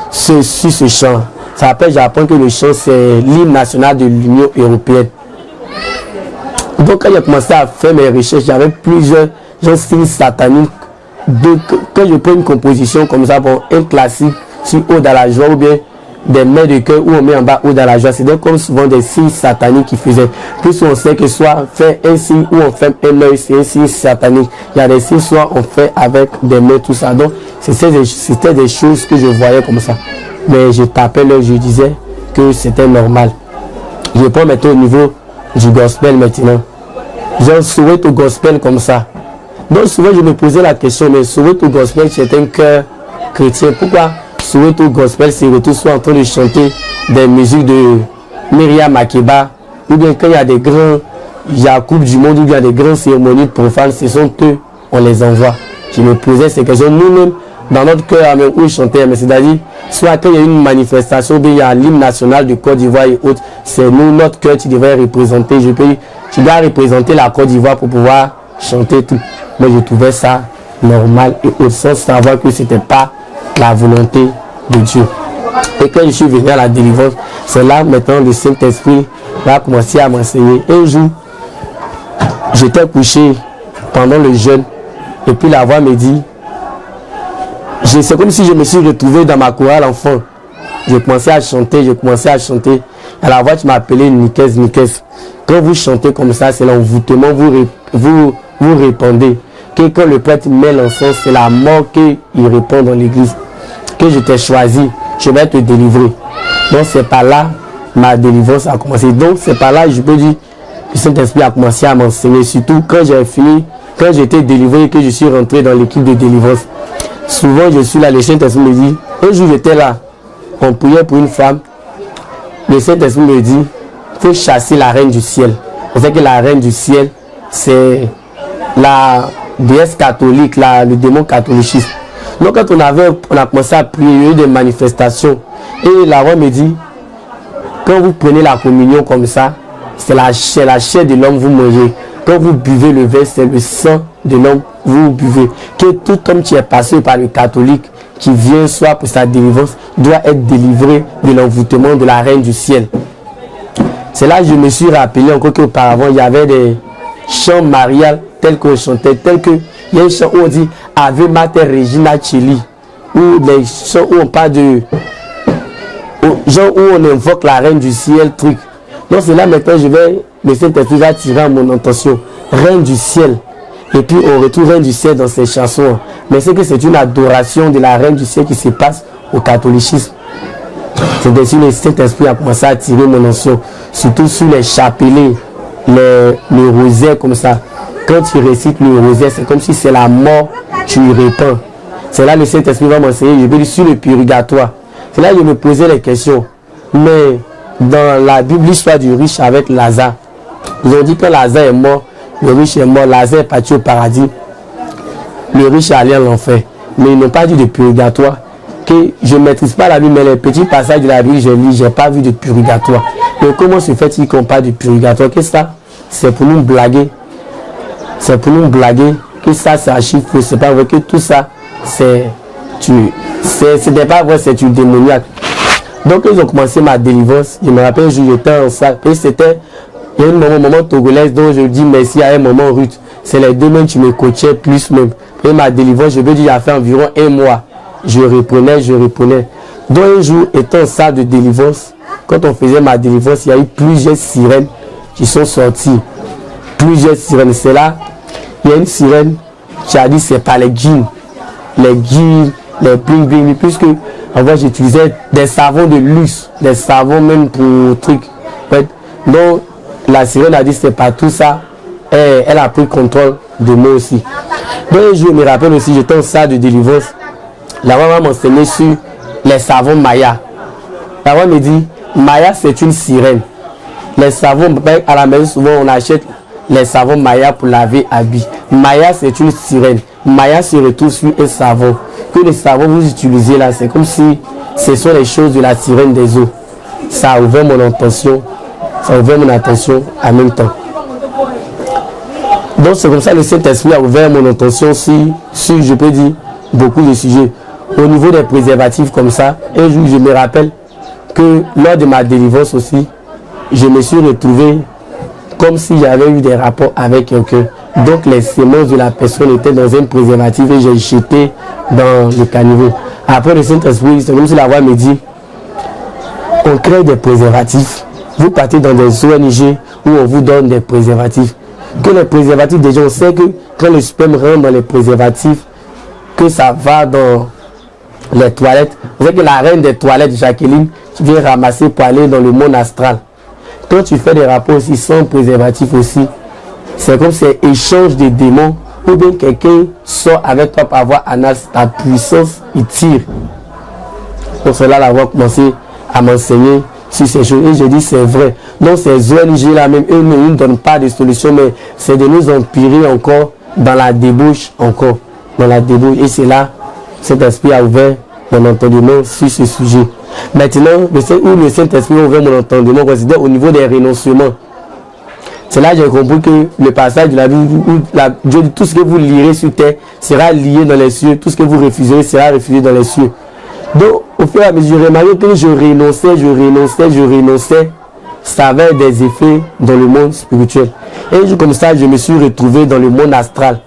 sur ce chant? Ça rappelle, j'apprends que le chant c'est l'hymne national de l'Union européenne. Donc quand j'ai commencé à faire mes recherches, j'avais plusieurs signes sataniques. Donc quand je prends une composition comme ça, bon, un classique sur haut dans la joie ou bien des mains de cœur où on met en bas haut dans la joie, c'est donc comme souvent des signes sataniques qui faisaient. Plus on sait que soit faire un signe où on fait un œil, c'est un signe satanique. Il y a des signes soit on fait avec des mains, tout ça. Donc c'était des choses que je voyais comme ça. Mais je tapais l'œil, je disais que c'était normal. Je prends maintenant au niveau du gospel maintenant. Je souhaite au gospel comme ça. Donc souvent je me posais la question, mais souhaite au gospel c'est un cœur chrétien. Pourquoi souhaite au gospel c'est retour soit en train de chanter des musiques de Myriam Makeba, ou bien quand il y a des grands, il y a Coupe du Monde, ou il y a des grandes cérémonies profanes, ce sont eux, on les envoie. Je me posais ces questions nous-mêmes dans notre cœur où ils chantaient, mais c'est-à-dire soit quand il y a une manifestation, ou bien il y a l'hymne national de Côte d'Ivoire et autres, c'est nous, notre cœur qui devrait représenter. Tu dois représenter la Côte d'Ivoire pour pouvoir chanter tout. Moi je trouvais ça normal et au sens savoir que ce n'était pas la volonté de Dieu. Et quand je suis venu à la délivrance, c'est là maintenant le Saint-Esprit va commencer à m'enseigner. Un jour, j'étais couché pendant le jeûne et puis la voix me dit, c'est comme si je me suis retrouvé dans ma chorale enfant. Je commençais à chanter. Et la voix qui m'a appelé Nikez. Quand vous chantez comme ça, c'est l'envoûtement, vous répondez. Que quand le prêtre met l'encens, c'est la mort qu'il répond dans l'église. Que je t'ai choisi, je vais te délivrer. Donc c'est par là ma délivrance a commencé. Donc c'est par là je peux dire que le Saint-Esprit a commencé à m'enseigner. Surtout quand j'ai fini, quand j'ai été délivré et que je suis rentré dans l'équipe de délivrance. Souvent je suis là, le Saint-Esprit me dit, un jour j'étais là, on priait pour une femme. Le Saint-Esprit me dit, il faut chasser la reine du ciel. On sait que la reine du ciel, c'est la déesse catholique, le démon catholicisme. Donc quand on a commencé à prier, il y a eu des manifestations. Et la roi me dit, quand vous prenez la communion comme ça, c'est la chair de l'homme vous mangez. Quand vous buvez le verre, c'est le sang de l'homme vous buvez. Que tout homme qui est passé par le catholique, qui vient soit pour sa délivrance, doit être délivré de l'envoûtement de la reine du ciel. C'est là que je me suis rappelé encore qu'auparavant, il y avait des chants mariales tels qu'on chantait, tels que il y a un chant où on dit Ave Mater Regina Celi, ou des chants où on parle de genre où on invoque la reine du ciel, truc. Donc c'est là maintenant le Saint-Esprit va tirer à mon attention, reine du ciel. Et puis on retrouve reine du ciel dans ces chansons. Mais c'est que c'est une adoration de la reine du ciel qui se passe au catholicisme. C'est ainsi que le Saint-Esprit a commencé à tirer mon attention, surtout sur les chapelets, le rosaire comme ça. Quand tu récites le rosaire, c'est comme si c'est la mort, tu y répands. C'est là que le Saint-Esprit va m'enseigner, je vais dire sur le purgatoire. C'est là que je me posais les questions. Mais dans la Bible, l'histoire du riche avec Lazare, ils ont dit que Lazare est mort, le riche est mort, Lazare est parti au paradis, le riche est allé en enfer. Mais ils n'ont pas dit de purgatoire. Que je ne maîtrise pas la Bible, mais les petits passages de la Bible, je lis, je n'ai pas vu de purgatoire. Mais comment se fait-il qu'on parle de purgatoire? Qu'est-ce que ça? C'est pour nous blaguer. C'est pour nous blaguer. Que ça, c'est un chiffre, c'est pas vrai que tout ça, c'était pas vrai, c'est une démoniaque. Donc ils ont commencé ma délivrance. Je me rappelle un jour j'étais en salle. Et c'était il y a un moment togolaise dont je dis merci à un moment rude. C'est les 2 mois qui me coachaient plus même. Et ma délivrance, je veux dire, il a fait environ 1 mois. Je reprenais. Donc un jour, étant en salle de délivrance, quand on faisait ma délivrance, il y a eu plusieurs sirènes qui sont sorties. Plusieurs sirènes. C'est là, il y a une sirène qui a dit c'est pas les djinns. Les djinns, les bling bling, puisque en fait j'utilisais des savons de luxe, des savons même pour trucs. Donc la sirène a dit c'est pas tout ça. Et elle a pris contrôle de moi aussi. Donc un jour, je me rappelle aussi, j'étais en salle de délivrance. La maman m'a enseigné sur les savons Maya. La maman me dit, Maya c'est une sirène. Les savons, à la maison, souvent on achète les savons Maya pour laver habits. Maya, c'est une sirène. Maya se retrouve sur un savon. Que le savon vous utilisez là, c'est comme si ce sont les choses de la sirène des eaux. Ça a ouvert mon attention. Ça a ouvert mon attention en même temps. Donc c'est comme ça que le Saint-Esprit a ouvert mon attention sur, je peux dire, beaucoup de sujets. Au niveau des préservatifs comme ça, un jour je me rappelle que lors de ma délivrance aussi, je me suis retrouvé comme si j'avais eu des rapports avec quelqu'un. Donc les sémences de la personne étaient dans un préservatif et j'ai jeté dans le caniveau. Après le Saint-Esprit, c'est comme si la voix me dit, on crée des préservatifs. Vous partez dans des ONG où on vous donne des préservatifs. Que les préservatifs, déjà on sait que quand le sperme rentre dans les préservatifs, que ça va dans les toilettes. Vous savez que la reine des toilettes, Jacqueline, tu viens ramasser pour aller dans le monde astral. Quand tu fais des rapports aussi sans préservatif aussi, c'est comme si c'est échange de démons ou bien quelqu'un sort avec toi pour avoir ta puissance, il tire. Pour cela, la voix a commencé à m'enseigner sur ces choses. Et je dis c'est vrai. Donc ces ONG là même, eux ne nous donnent pas de solution, mais c'est de nous empirer encore dans la débauche, encore. Dans la débauche. Et c'est là, cet esprit a ouvert mon entendement sur ce sujet. Maintenant, où le Saint-Esprit a ouvert mon entendement, considère au niveau des renoncements. C'est là que j'ai compris que le passage de la Bible où Dieu dit tout ce que vous lirez sur terre sera lié dans les cieux, tout ce que vous refuserez sera refusé dans les cieux. Donc, au fur et à mesure, je remarquais que je renonçais, ça avait des effets dans le monde spirituel. Et un jour comme ça, je me suis retrouvé dans le monde astral.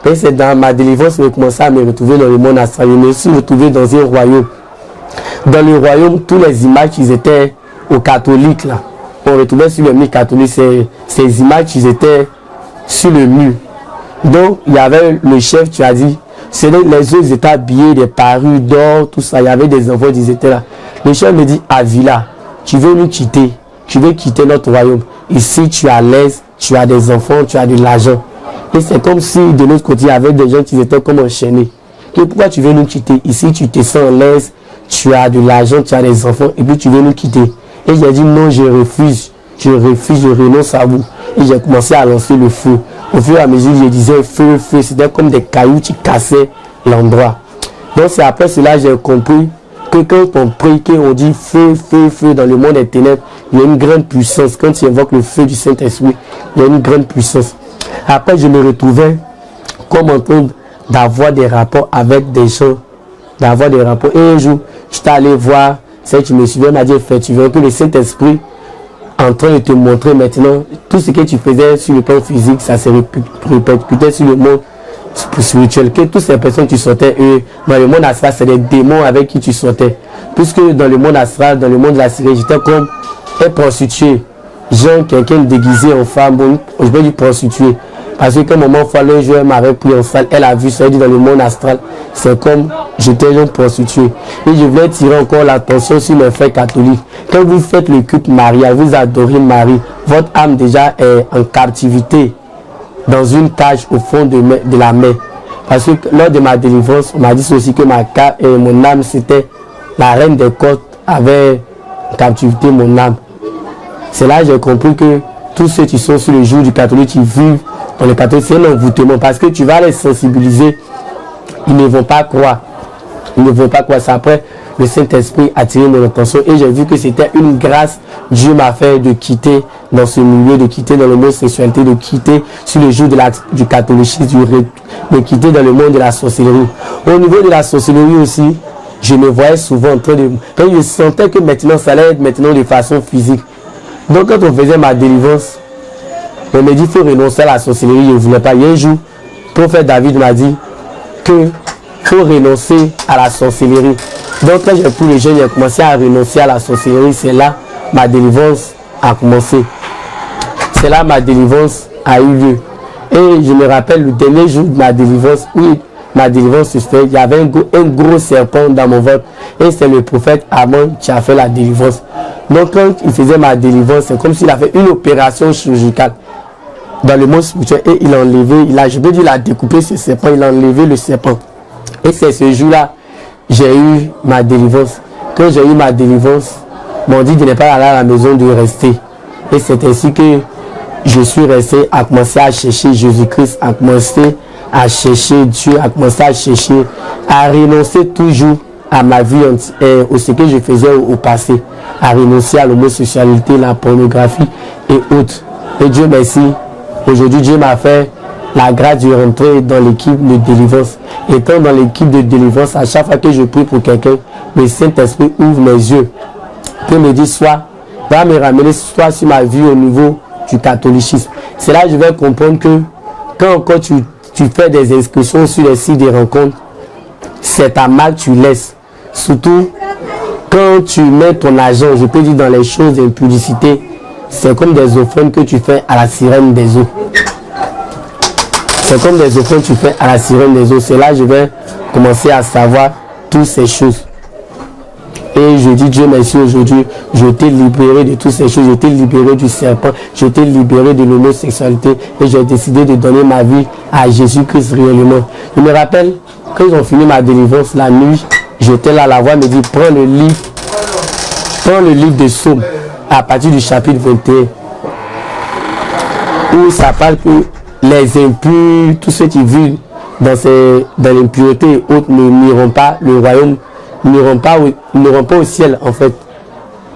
Et c'est dans ma délivrance que j'ai commencé à me retrouver dans le monde astral. Je me suis retrouvé dans un royaume. Dans le royaume, tous les images, ils étaient aux catholiques là. On retrouvait sur le mur catholique, ces images, ils étaient sur le mur. Donc, il y avait le chef, tu as dit, les autres étaient habillés, des parures d'or, tout ça. Il y avait des enfants, ils étaient là. Le chef me dit, Avila, tu veux nous quitter, tu veux quitter notre royaume. Ici, tu es à l'aise, tu as des enfants, tu as de l'argent. Et c'est comme si de l'autre côté, il y avait des gens qui étaient comme enchaînés. Et pourquoi tu veux nous quitter? Ici, tu te sens à l'aise, tu as de l'argent, tu as des enfants, et puis tu veux nous quitter. Et j'ai dit non, je refuse, je renonce à vous. Et j'ai commencé à lancer le feu. Au fur et à mesure, je disais feu, feu, c'était comme des cailloux qui cassaient l'endroit. Donc c'est après cela que j'ai compris que quand on prie, qu'on dit feu, feu, feu dans le monde des ténèbres, il y a une grande puissance. Quand tu invoques le feu du Saint-Esprit, il y a une grande puissance. Après, je me retrouvais comme en train d'avoir des rapports avec des gens, d'avoir des rapports. Et un jour, je suis allé voir, c'est tu me suivais, m'a dit, tu veux que le Saint-Esprit en train de te montrer maintenant tout ce que tu faisais sur le plan physique, ça se répercutait sur le monde spirituel. Que toutes ces personnes qui sortaient, eux, dans le monde astral, c'est des démons avec qui tu sortais. Puisque dans le monde astral, dans le monde de la Syrie, j'étais comme un prostitué. Genre quelqu'un déguisé en femme, bon, je vais dire prostitué. Parce qu'à un moment, un jour, elle m'avait pris en salle, elle a vu ça, elle dit dans le monde astral, c'est comme j'étais une prostituée. Et je voulais tirer encore l'attention sur les faits catholiques. Quand vous faites le culte marial, vous adorez Marie, votre âme déjà est en captivité dans une cage au fond de la mer. Parce que lors de ma délivrance, on m'a dit aussi que mon âme, c'était la reine des côtes, avait en captivité mon âme. C'est là que j'ai compris que tous ceux qui sont sur le jour du catholique, qui vivent dans le catholique, c'est un envoûtement. Parce que tu vas les sensibiliser, ils ne vont pas croire. Ils ne vont pas croire. C'est après le Saint-Esprit a attiré mon attention et j'ai vu que c'était une grâce. Dieu m'a fait de quitter dans ce milieu, de quitter dans le monde sexualité, de quitter sur le jour du catholicisme, de quitter dans le monde de la sorcellerie. Au niveau de la sorcellerie aussi, je me voyais souvent en train de... Quand je sentais que maintenant, ça allait être maintenant de façon physique. Donc quand on faisait ma délivrance, on me dit qu'il faut renoncer à la sorcellerie, je ne voulais pas. Il y a un jour, le prophète David m'a dit qu'il faut renoncer à la sorcellerie. Donc quand j'ai pris le jeûne, j'ai commencé à renoncer à la sorcellerie. C'est là ma délivrance a commencé. C'est là ma délivrance a eu lieu. Et je me rappelle le dernier jour de ma délivrance, oui, ma délivrance se fait, il y avait un gros serpent dans mon ventre. Et c'est le prophète Amon qui a fait la délivrance. Donc quand il faisait ma délivrance, c'est comme s'il a fait une opération chirurgicale dans le monde spirituel. Et il a enlevé, il a découpé ce serpent, il a enlevé le serpent. Et c'est ce jour-là, j'ai eu ma délivrance. Quand j'ai eu ma délivrance, m'ont dit de ne pas aller à la maison, de rester. Et c'est ainsi que je suis resté à commencer à chercher Jésus-Christ, à commencer à chercher Dieu, à commencer à chercher, à renoncer toujours à ma vie, au ce que je faisais au passé, à renoncer à l'homosexualité, la pornographie et autres. Et Dieu merci, aujourd'hui Dieu m'a fait la grâce de rentrer dans l'équipe de délivrance. Étant dans l'équipe de délivrance, à chaque fois que je prie pour quelqu'un, le Saint-Esprit ouvre mes yeux, peut me dire soit, va me ramener soit sur ma vie au niveau du catholicisme. C'est là que je vais comprendre que quand encore tu fais des inscriptions sur les sites de rencontres, c'est ta marque que tu laisses. Surtout quand tu mets ton argent, je peux dire dans les choses de publicité, c'est comme des offrandes que tu fais à la sirène des eaux. C'est comme des offrandes que tu fais à la sirène des eaux. C'est là que je vais commencer à savoir toutes ces choses. Et je dis Dieu merci, aujourd'hui, je t'ai libéré de toutes ces choses, je t'ai libéré du serpent, je t'ai libéré de l'homosexualité et j'ai décidé de donner ma vie à Jésus-Christ réellement. Je me rappelle, quand ils ont fini ma délivrance la nuit, j'étais là, la voix me dit, prends le livre de Psaume à partir du chapitre 21, où ça parle que les impurs, tous ceux qui vivent dans l'impureté et autres n'iront pas le royaume, n'iront pas au ciel en fait.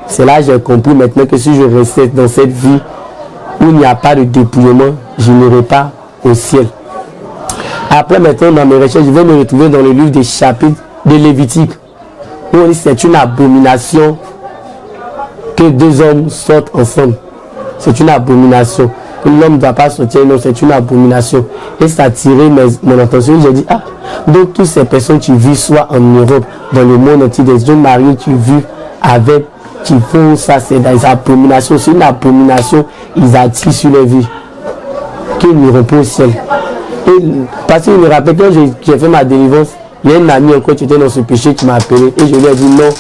C'est là que j'ai compris maintenant que si je reste dans cette vie où il n'y a pas de dépouillement, je n'irai pas au ciel. Après maintenant dans mes recherches, je vais me retrouver dans le livre des chapitres de Lévitique, où on dit c'est une abomination que deux hommes sortent ensemble. C'est une abomination. L'homme ne doit pas sortir, non, c'est une abomination. Et ça a attiré mon attention. J'ai dit, ah, donc toutes ces personnes qui vivent soit en Europe, dans le monde entier, des jeunes mariés qui vivent avec, qui font ça, c'est des abominations. C'est une abomination, ils attirent sur leur vie, qu'ils n'iront pas au ciel. Et parce qu'il me rappelle, quand j'ai fait ma délivrance, il y a un ami encore qui était dans ce péché qui m'a appelé. Et je lui ai dit non,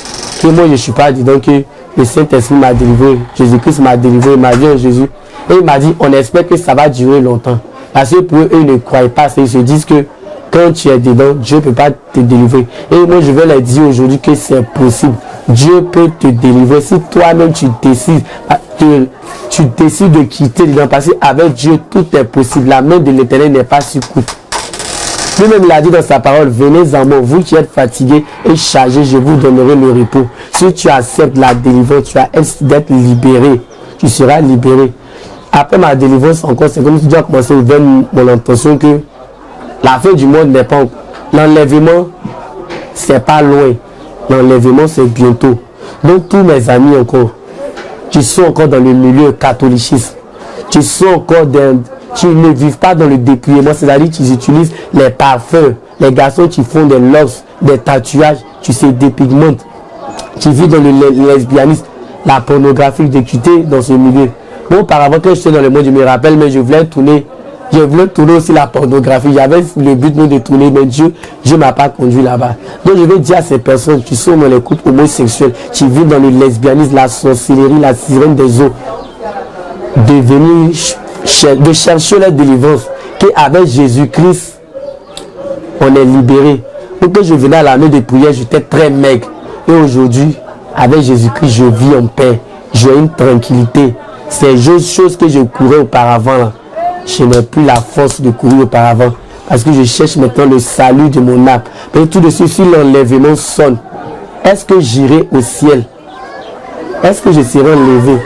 que moi je ne suis pas dedans, que le Saint-Esprit m'a délivré, Jésus-Christ m'a délivré, m'a vie en Jésus. Et il m'a dit, on espère que ça va durer longtemps. Parce que pour eux, ils ne croient pas. Ils se disent que quand tu es dedans, Dieu ne peut pas te délivrer. Et moi, je vais leur dire aujourd'hui que c'est possible. Dieu peut te délivrer. Si toi-même, tu décides de quitter dedans. Parce qu'avec Dieu, tout est possible. La main de l'Éternel n'est pas si courte. Lui-même, il a dit dans sa parole, venez en moi, vous qui êtes fatigués et chargés, je vous donnerai le repos. Si tu acceptes la délivrance, tu as d'être libéré. Tu seras libéré. Après ma délivrance encore, c'est comme si Dieu a commencé à ouvrir mon intention que la fin du monde n'est pas... L'enlèvement, c'est pas loin. L'enlèvement, c'est bientôt. Donc tous mes amis encore, qui sont encore dans le milieu catholicisme, qui sont encore qui ne vivent pas dans le dépouillement, c'est-à-dire qu'ils utilisent les parfums, les garçons qui font des locks, des tatouages, tu sais, dépigmentent, qui vivent dans le lesbianisme, la pornographie, de quitter dans ce milieu. Bon, auparavant, quand j'étais dans le monde, je me rappelle, mais je voulais tourner aussi la pornographie. J'avais le but de tourner, mais Dieu ne m'a pas conduit là-bas. Donc, je vais dire à ces personnes qui sont dans les couples homosexuels, qui vivent dans le lesbianisme, la sorcellerie, la sirène des eaux, de chercher la délivrance, qu'avec Jésus-Christ, on est libéré. Donc, quand je venais à la main de prière, j'étais très maigre. Et aujourd'hui, avec Jésus-Christ, je vis en paix. J'ai une tranquillité. Ces choses que je courais auparavant, je n'ai plus la force de courir auparavant. Parce que je cherche maintenant le salut de mon âme. Mais tout de suite, si l'enlèvement sonne, est-ce que j'irai au ciel? Est-ce que je serai enlevé?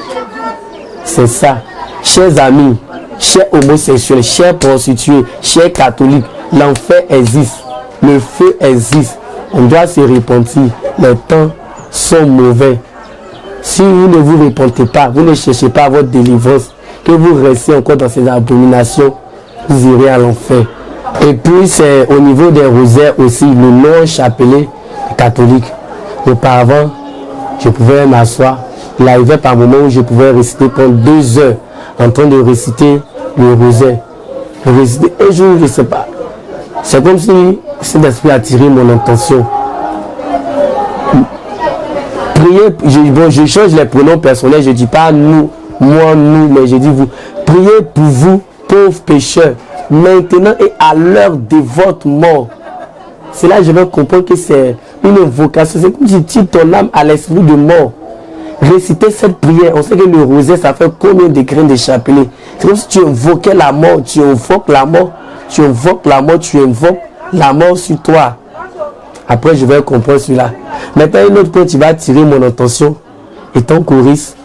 C'est ça. Chers amis, chers homosexuels, chers prostituées, chers catholiques, l'enfer existe. Le feu existe. On doit se repentir. Les temps sont mauvais. Si vous ne vous repentez pas, vous ne cherchez pas votre délivrance, que vous restez encore dans ces abominations, vous irez à l'enfer. Et puis c'est au niveau des rosaires aussi, le long chapelet catholique. Auparavant, je pouvais m'asseoir. Il arrivait par moment où je pouvais réciter pendant 2 heures en train de réciter le rosaire. Réciter un jour, je ne sais pas. C'est comme si cet esprit a attiré mon attention. Priez, je change les pronoms personnels, je ne dis pas nous, moi, nous, mais je dis vous. Priez pour vous, pauvres pécheurs, maintenant et à l'heure de votre mort. C'est là que je vais comprendre que c'est une invocation. C'est comme si tu tires ton âme à l'esprit de mort. réciter cette prière, on sait que le rosaire, ça fait combien de graines de chapelet. C'est comme si tu invoquais la mort, tu invoques la mort, tu invoques la mort, tu invoques la mort sur toi. Après, je vais comprendre cela. Maintenant, un autre point qui va attirer mon attention, étant choriste,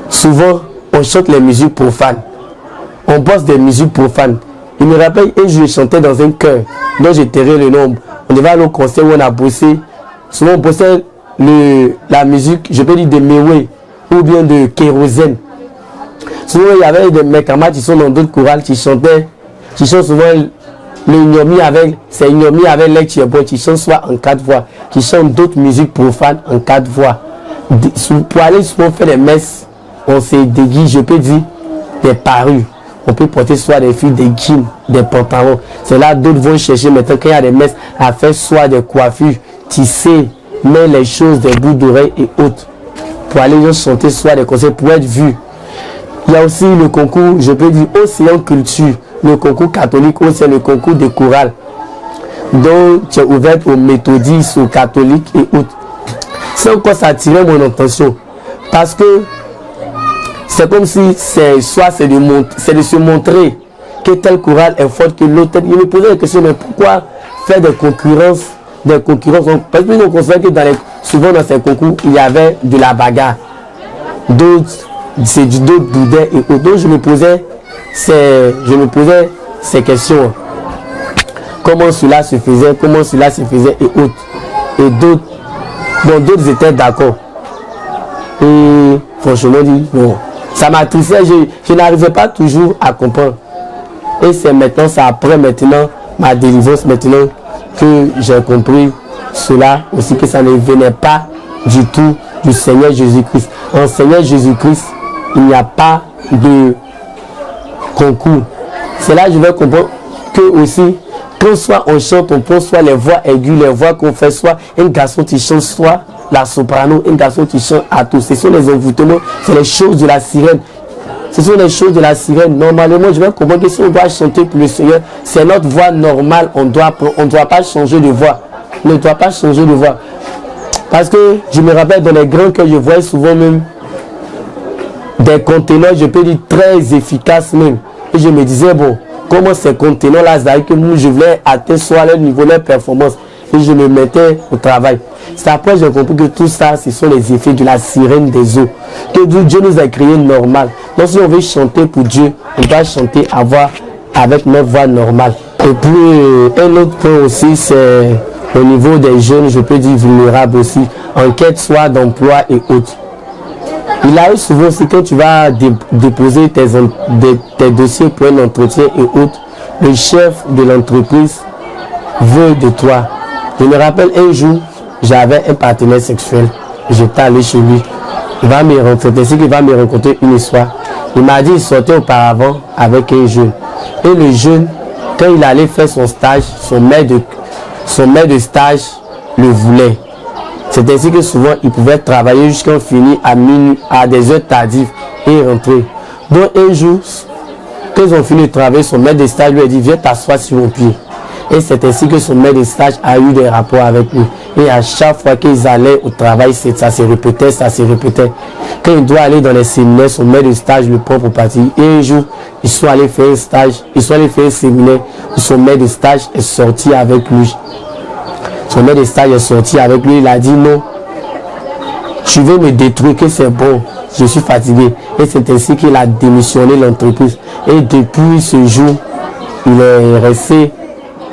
souvent, on chante les musiques profanes. On bosse des musiques profanes. Il me rappelle, un jour, je chantais dans un chœur, dont j'ai terré le nombre. On devait aller au concert où on a bossé. Souvent, on bossait la musique, je peux dire de Mewé, ou bien de Kérosène. Souvent, il y avait mes camarades qui sont dans d'autres chorales qui chantent souvent le Ignomi avec, c'est Ignomi avec l'Ektiebo, qui chantent soit en 4 voix, qui chantent d'autres musiques profanes en 4 voix. Pour aller souvent faire des messes, on se déguise, je peux dire, des parures. On peut porter soit des filles, des jeans, des pantalons. C'est là d'autres vont chercher maintenant qu'il y a des messes à faire soit des coiffures, tisser, mais les choses, des bouts d'oreilles et autres. Pour aller chanter soit des concerts, pour être vu. Il y a aussi le concours, je peux dire, Océan Culture, le concours catholique, c'est le concours de chorale. Donc, tu es ouvert aux méthodistes, aux catholiques et autres. C'est encore ça attirait mon attention. Parce que c'est comme si c'est de se montrer que telle chorale est forte que l'autre. Il me posait la question, mais pourquoi faire des concurrences? Parce que nous considérons que souvent dans ces concours, il y avait de la bagarre. D'autres, c'est du dos boudin et autres. Donc je me posais ces questions. Comment cela se faisait et autres. Et d'autres étaient d'accord. Et franchement, bon, ça m'attristait, je n'arrivais pas toujours à comprendre. Et c'est maintenant, ma délivrance maintenant, que j'ai compris cela aussi, que ça ne venait pas du tout du Seigneur Jésus-Christ. En Seigneur Jésus-Christ, il n'y a pas de concours. C'est là que je vais comprendre que aussi, quand soit on chante, on prend soit les voix aiguës, les voix qu'on fait, soit un garçon qui chante, soit la soprano, un garçon qui chante à tous. Ce sont les envoûtements, c'est les choses de la sirène. Ce sont les choses de la sirène. Normalement, je vais comprendre que si on doit chanter pour le Seigneur, c'est notre voix normale. On ne doit pas changer de voix. On ne doit pas changer de voix. Parce que je me rappelle dans les grands que je voyais souvent même des conteneurs, je peux dire très efficaces même. Et je me disais, bon, comment ces conteneurs-là, c'est-à-dire que moi, je voulais atteindre soit leur niveau, leur performance. Et je me mettais au travail. C'est après que j'ai compris que tout ça, ce sont les effets de la sirène des eaux. Que Dieu nous a créé normal. Donc si on veut chanter pour Dieu, on doit chanter avec notre voix normale. Et puis un autre point aussi, c'est au niveau des jeunes, je peux dire vulnérables aussi, en quête soit d'emploi et autres. Il arrive souvent aussi quand tu vas déposer tes dossiers pour un entretien et autres, le chef de l'entreprise veut de toi. Je me rappelle un jour, j'avais un partenaire sexuel. J'étais allé chez lui. Il va me rencontrer une histoire. Il m'a dit qu'il sortait auparavant avec un jeune. Et le jeune, quand il allait faire son stage, son maître de stage le voulait. C'est ainsi que souvent il pouvait travailler jusqu'à finir à minuit, à des heures tardives et rentrer. Donc un jour, quand ils ont fini de travailler, son maître de stage lui a dit viens t'asseoir sur mon pied. Et c'est ainsi que son maître de stage a eu des rapports avec lui. Et à chaque fois qu'ils allaient au travail, ça se répétait. Quand il doit aller dans les séminaires, son maître de stage le prend pour partir. Et un jour, ils sont allés faire un stage, ils sont allés faire un séminaire où son maître de stage est sorti avec lui. Son maître de stage est sorti avec lui, il a dit non, tu veux me détruire, que c'est bon, je suis fatigué. Et c'est ainsi qu'il a démissionné l'entreprise. Et depuis ce jour, il est resté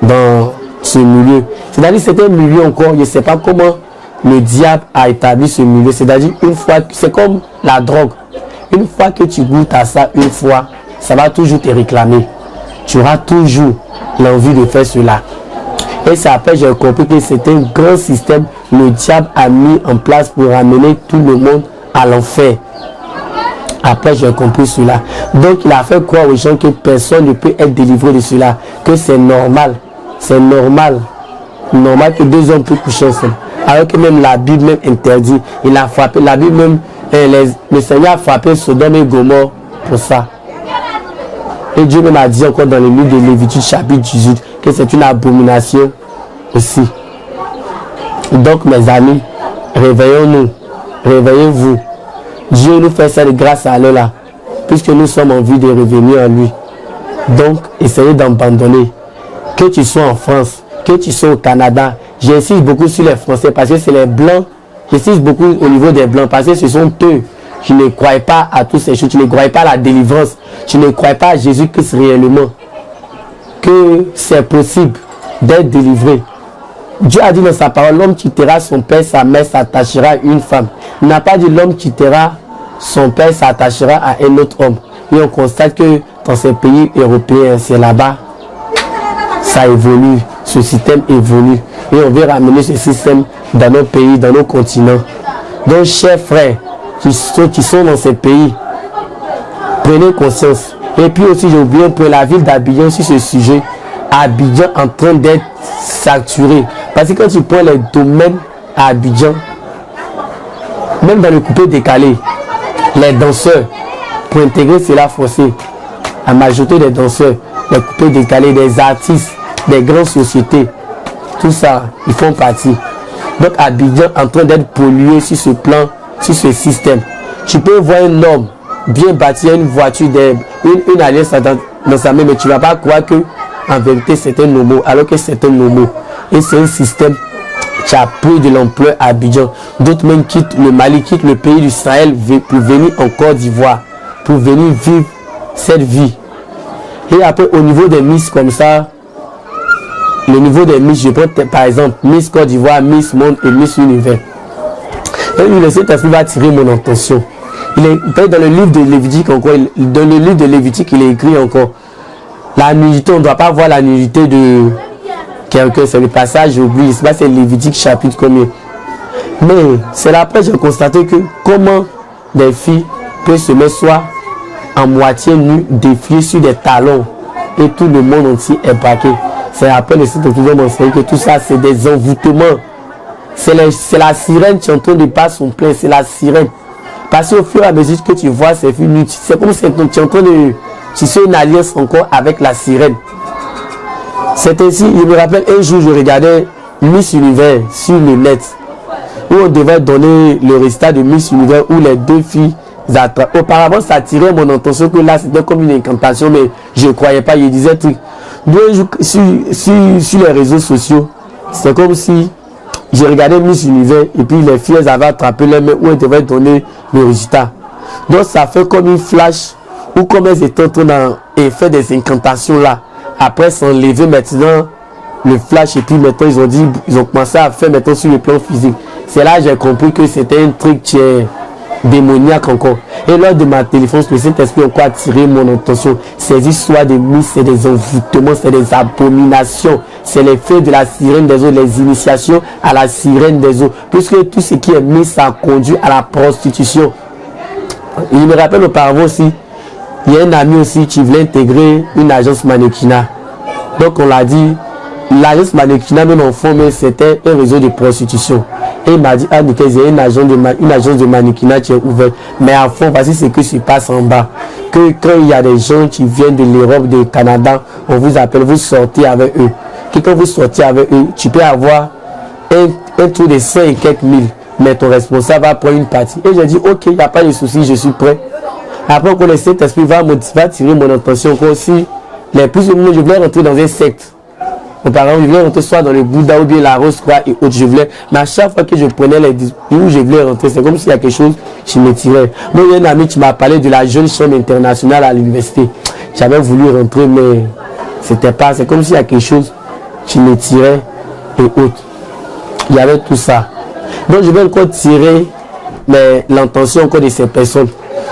dans ce milieu. C'est-à-dire c'est un milieu encore, je ne sais pas comment le diable a établi ce milieu. C'est-à-dire une fois, c'est comme la drogue. Une fois que tu goûtes à ça, une fois, ça va toujours te réclamer. Tu auras toujours l'envie de faire cela. Et c'est après j'ai compris que c'était un grand système que le diable a mis en place pour ramener tout le monde à l'enfer. Après j'ai compris cela. Donc il a fait croire aux gens que personne ne peut être délivré de cela. Que c'est normal. C'est normal que deux hommes puissent coucher ensemble. Alors que même la Bible même interdit. Il a frappé, la Bible même, le Seigneur a frappé Sodome et Gomorrhe pour ça. Et Dieu même a dit encore dans le livre de Lévitique chapitre 18 que c'est une abomination aussi. Donc mes amis, réveillons-nous. réveillez-vous. Dieu nous fait ça de grâce à Allah, puisque nous sommes en vie de revenir à lui. Donc, essayez d'abandonner. Que tu sois en France, que tu sois au Canada, j'insiste beaucoup sur les Français parce que c'est les Blancs. J'insiste beaucoup au niveau des Blancs parce que ce sont eux qui ne croient pas à toutes ces choses, qui ne croient pas à la délivrance, qui ne croient pas à Jésus-Christ réellement. Que c'est possible d'être délivré. Dieu a dit dans sa parole, l'homme quittera son père, sa mère s'attachera à une femme. Il n'a pas dit l'homme quittera son père, s'attachera à un autre homme. Et on constate que dans ces pays européens, c'est là-bas, ça évolue, ce système évolue. Et on veut ramener ce système dans nos pays, dans nos continents. Donc, chers frères qui sont dans ces pays, prenez conscience. Et puis aussi, j'ai oublié pour la ville d'Abidjan sur ce sujet. Abidjan en train d'être saturé. Parce que quand tu prends les domaines à Abidjan, même dans le coupé décalé, les danseurs, pour intégrer cela forcé, la majorité des danseurs, les coupés décalés, des artistes, des grandes sociétés, tout ça, ils font partie. Donc Abidjan en train d'être pollué sur ce plan, sur ce système. Tu peux voir un homme bien bâti, une voiture, une alliance dans sa main, mais tu ne vas pas croire que en vérité c'est un homo, alors que c'est un homo. Et c'est un système qui a pris de l'ampleur à Abidjan. D'autres même quittent le Mali, quittent le pays du Sahel pour venir en Côte d'Ivoire, pour venir vivre cette vie. Et après, au niveau des Miss comme ça, le niveau des Miss, je prends par exemple Miss Côte d'Ivoire, Miss Monde et Miss Univers. Et le Saint-Esprit va attirer mon attention. Il est dans le livre de Lévitique encore, dans le livre de Lévitique, il est écrit encore. La nudité, on ne doit pas voir la nudité de quelqu'un, c'est le passage, j'ai oublié, c'est Lévitique chapitre combien. Mais c'est après j'ai constaté que comment des filles peuvent se mettre soit en moitié nues, défier sur des talons, et tout le monde entier est braqué. C'est après le site de tout le monde enseigné que tout ça c'est des envoûtements. C'est la sirène qui est en train de passer son plein, c'est la sirène. Parce qu'au fur et à mesure que tu vois ces filles nues, c'est comme si tu es en train de tisser une alliance encore avec la sirène. C'est ainsi, je me rappelle un jour, je regardais Miss Univers sur le net, où on devait donner le résultat de Miss Univers, où les deux filles attrapent. Auparavant, ça attirait mon attention que là, c'était comme une incantation, mais je ne croyais pas, je disais truc. Sur les réseaux sociaux, c'est comme si j'ai regardé Miss Univers et puis les filles avaient attrapé les mains où elles devaient donner le résultat. Donc ça fait comme une flash ou comme elles étaient en train de faire des incantations là. Après s'enlever maintenant le flash et puis maintenant ils ont commencé à faire maintenant sur le plan physique. C'est là que j'ai compris que c'était un truc qui est démoniaque encore. Et lors de ma téléphone, le Saint-Esprit a encore attiré mon attention. Ces histoires de Miss, c'est des envoûtements, c'est des abominations. C'est les faits de la sirène des eaux, les initiations à la sirène des eaux. Puisque tout ce qui est mis, ça conduit à la prostitution. Il me rappelle auparavant aussi, il y a un ami aussi qui voulait intégrer une agence mannequinat. Donc on l'a dit, l'agence mannequinat, même en fond, mais c'était un réseau de prostitution. Et il m'a dit, ah, il y a une agence de mannequinat qui est ouverte. Mais à fond, voici ce qui se passe en bas. Que quand il y a des gens qui viennent de l'Europe, du Canada, on vous appelle, vous sortez avec eux. Que quand vous sortez avec eux, tu peux avoir un trou de 100 et quelques mille. Mais ton responsable va prendre une partie. Et j'ai dit, ok, il n'y a pas de souci, je suis prêt. Après, quand le Saint-Esprit va attirer mon attention, encore aussi, les plus ou moins, je voulais rentrer dans un secte. Auparavant, je voulais rentrer soit dans le Bouddha ou bien la Rose Croix et autres. Mais à chaque fois que je prenais les où je voulais rentrer, c'est comme s'il y a quelque chose qui me tirait. Moi, il y a un ami qui m'a parlé de la jeune chambre internationale à l'université. J'avais voulu rentrer, mais c'était pas. C'est comme s'il y a quelque chose qui me tirait et autres. Il y avait tout ça. Donc, je vais encore tirer l'intention encore de ces personnes.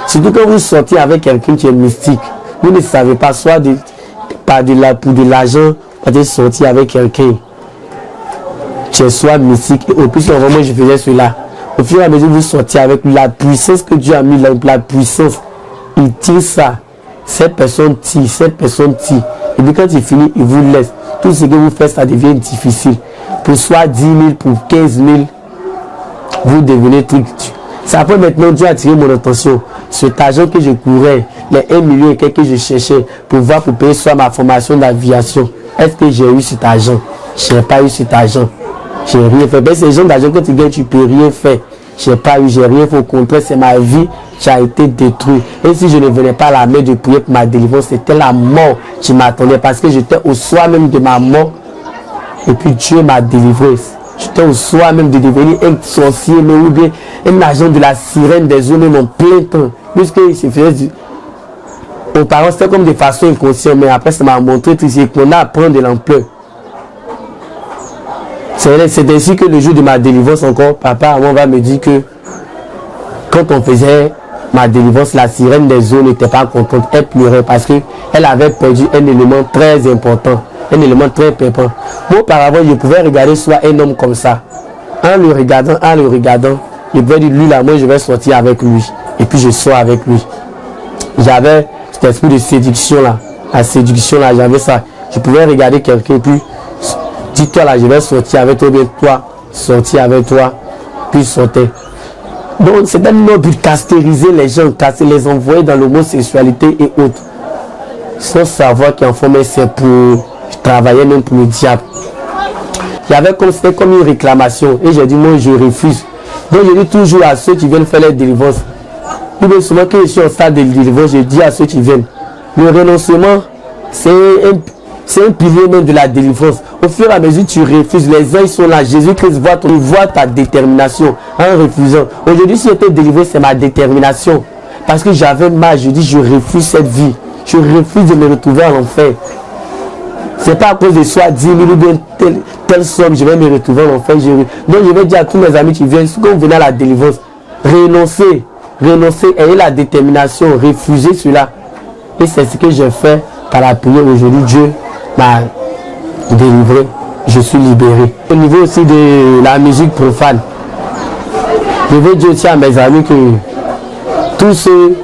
Surtout quand vous sortez avec quelqu'un qui est mystique, vous ne savez pas, soit pour de l'argent, peut-être sortir avec quelqu'un qui est soit mystique. Et au plus, vraiment, je faisais cela. Au fur et à mesure, vous sortez avec la puissance que Dieu a mis là, la puissance, il tire ça. Cette personne tire. Et puis quand il finit, il vous laisse. Tout ce que vous faites, ça devient difficile. Pour soit 10 000, pour 15 000, vous devenez truc. C'est après maintenant, Dieu a attiré mon attention. Cet argent que je courais, les 1 million et quelques que je cherchais pour payer soit ma formation d'aviation. Est-ce que j'ai eu cet argent? Je n'ai pas eu cet argent. Je n'ai rien fait. Mais ces gens d'argent, quand tu gagnes, tu ne peux rien faire. j'ai pas eu, j'ai rien fait. Au contraire, c'est ma vie qui a été détruite. Et si je ne venais pas à la main de prier pour ma délivrance, c'était la mort qui m'attendait parce que j'étais au soir même de ma mort. Et puis Dieu m'a délivré. J'étais au soir même de devenir un sorcier, mais ou bien un agent de la sirène des eaux, même en plein temps. Puisqu'il se faisait du... Auparavant, c'était comme de façon inconsciente, mais après, ça m'a montré qu'on a à prendre de l'ampleur. C'est ainsi que le jour de ma délivrance encore, papa avant va me dire que quand on faisait ma délivrance, la sirène des eaux n'était pas contente. Elle pleurait parce qu'elle avait perdu un élément très important, un élément très pépin. Moi, auparavant, je pouvais regarder soit un homme comme ça. En le regardant, je pouvais dire, lui là, moi je vais sortir avec lui. Et puis je sors avec lui. J'avais cet esprit de séduction là. La séduction là, j'avais ça. Je pouvais regarder quelqu'un et puis dis-toi là, je vais sortir avec toi, bien toi, sortir avec toi, puis sauter. Donc c'est un but castériser les gens, les envoyer dans l'homosexualité et autres. Sans savoir qu'en fait, c'est pour travailler même pour le diable. C'était comme une réclamation. Et j'ai dit, moi je refuse. Donc je dis toujours à ceux qui viennent faire les délivrances. Plus souvent que je suis en stade de délivrance, je dis à ceux qui viennent. Le renoncement, c'est un pilier même de la délivrance. Au fur et à mesure tu refuses, les uns ils sont là. Jésus-Christ voit ta détermination en refusant. Aujourd'hui, si j'étais délivré, c'est ma détermination. Parce que j'avais mal, je dis je refuse cette vie. Je refuse de me retrouver en enfer. C'est pas à cause de soi 10 000 ou bien telle somme, je vais me retrouver en enfer. Donc je vais dire à tous mes amis qui viennent, quand vous venez à la délivrance, renoncez, ayez la détermination, refusez cela. Et c'est ce que j'ai fait par la prière aujourd'hui. Dieu m'a délivré, je suis libéré. Au niveau aussi de la musique profane, je veux dire aussi à mes amis que tous ceux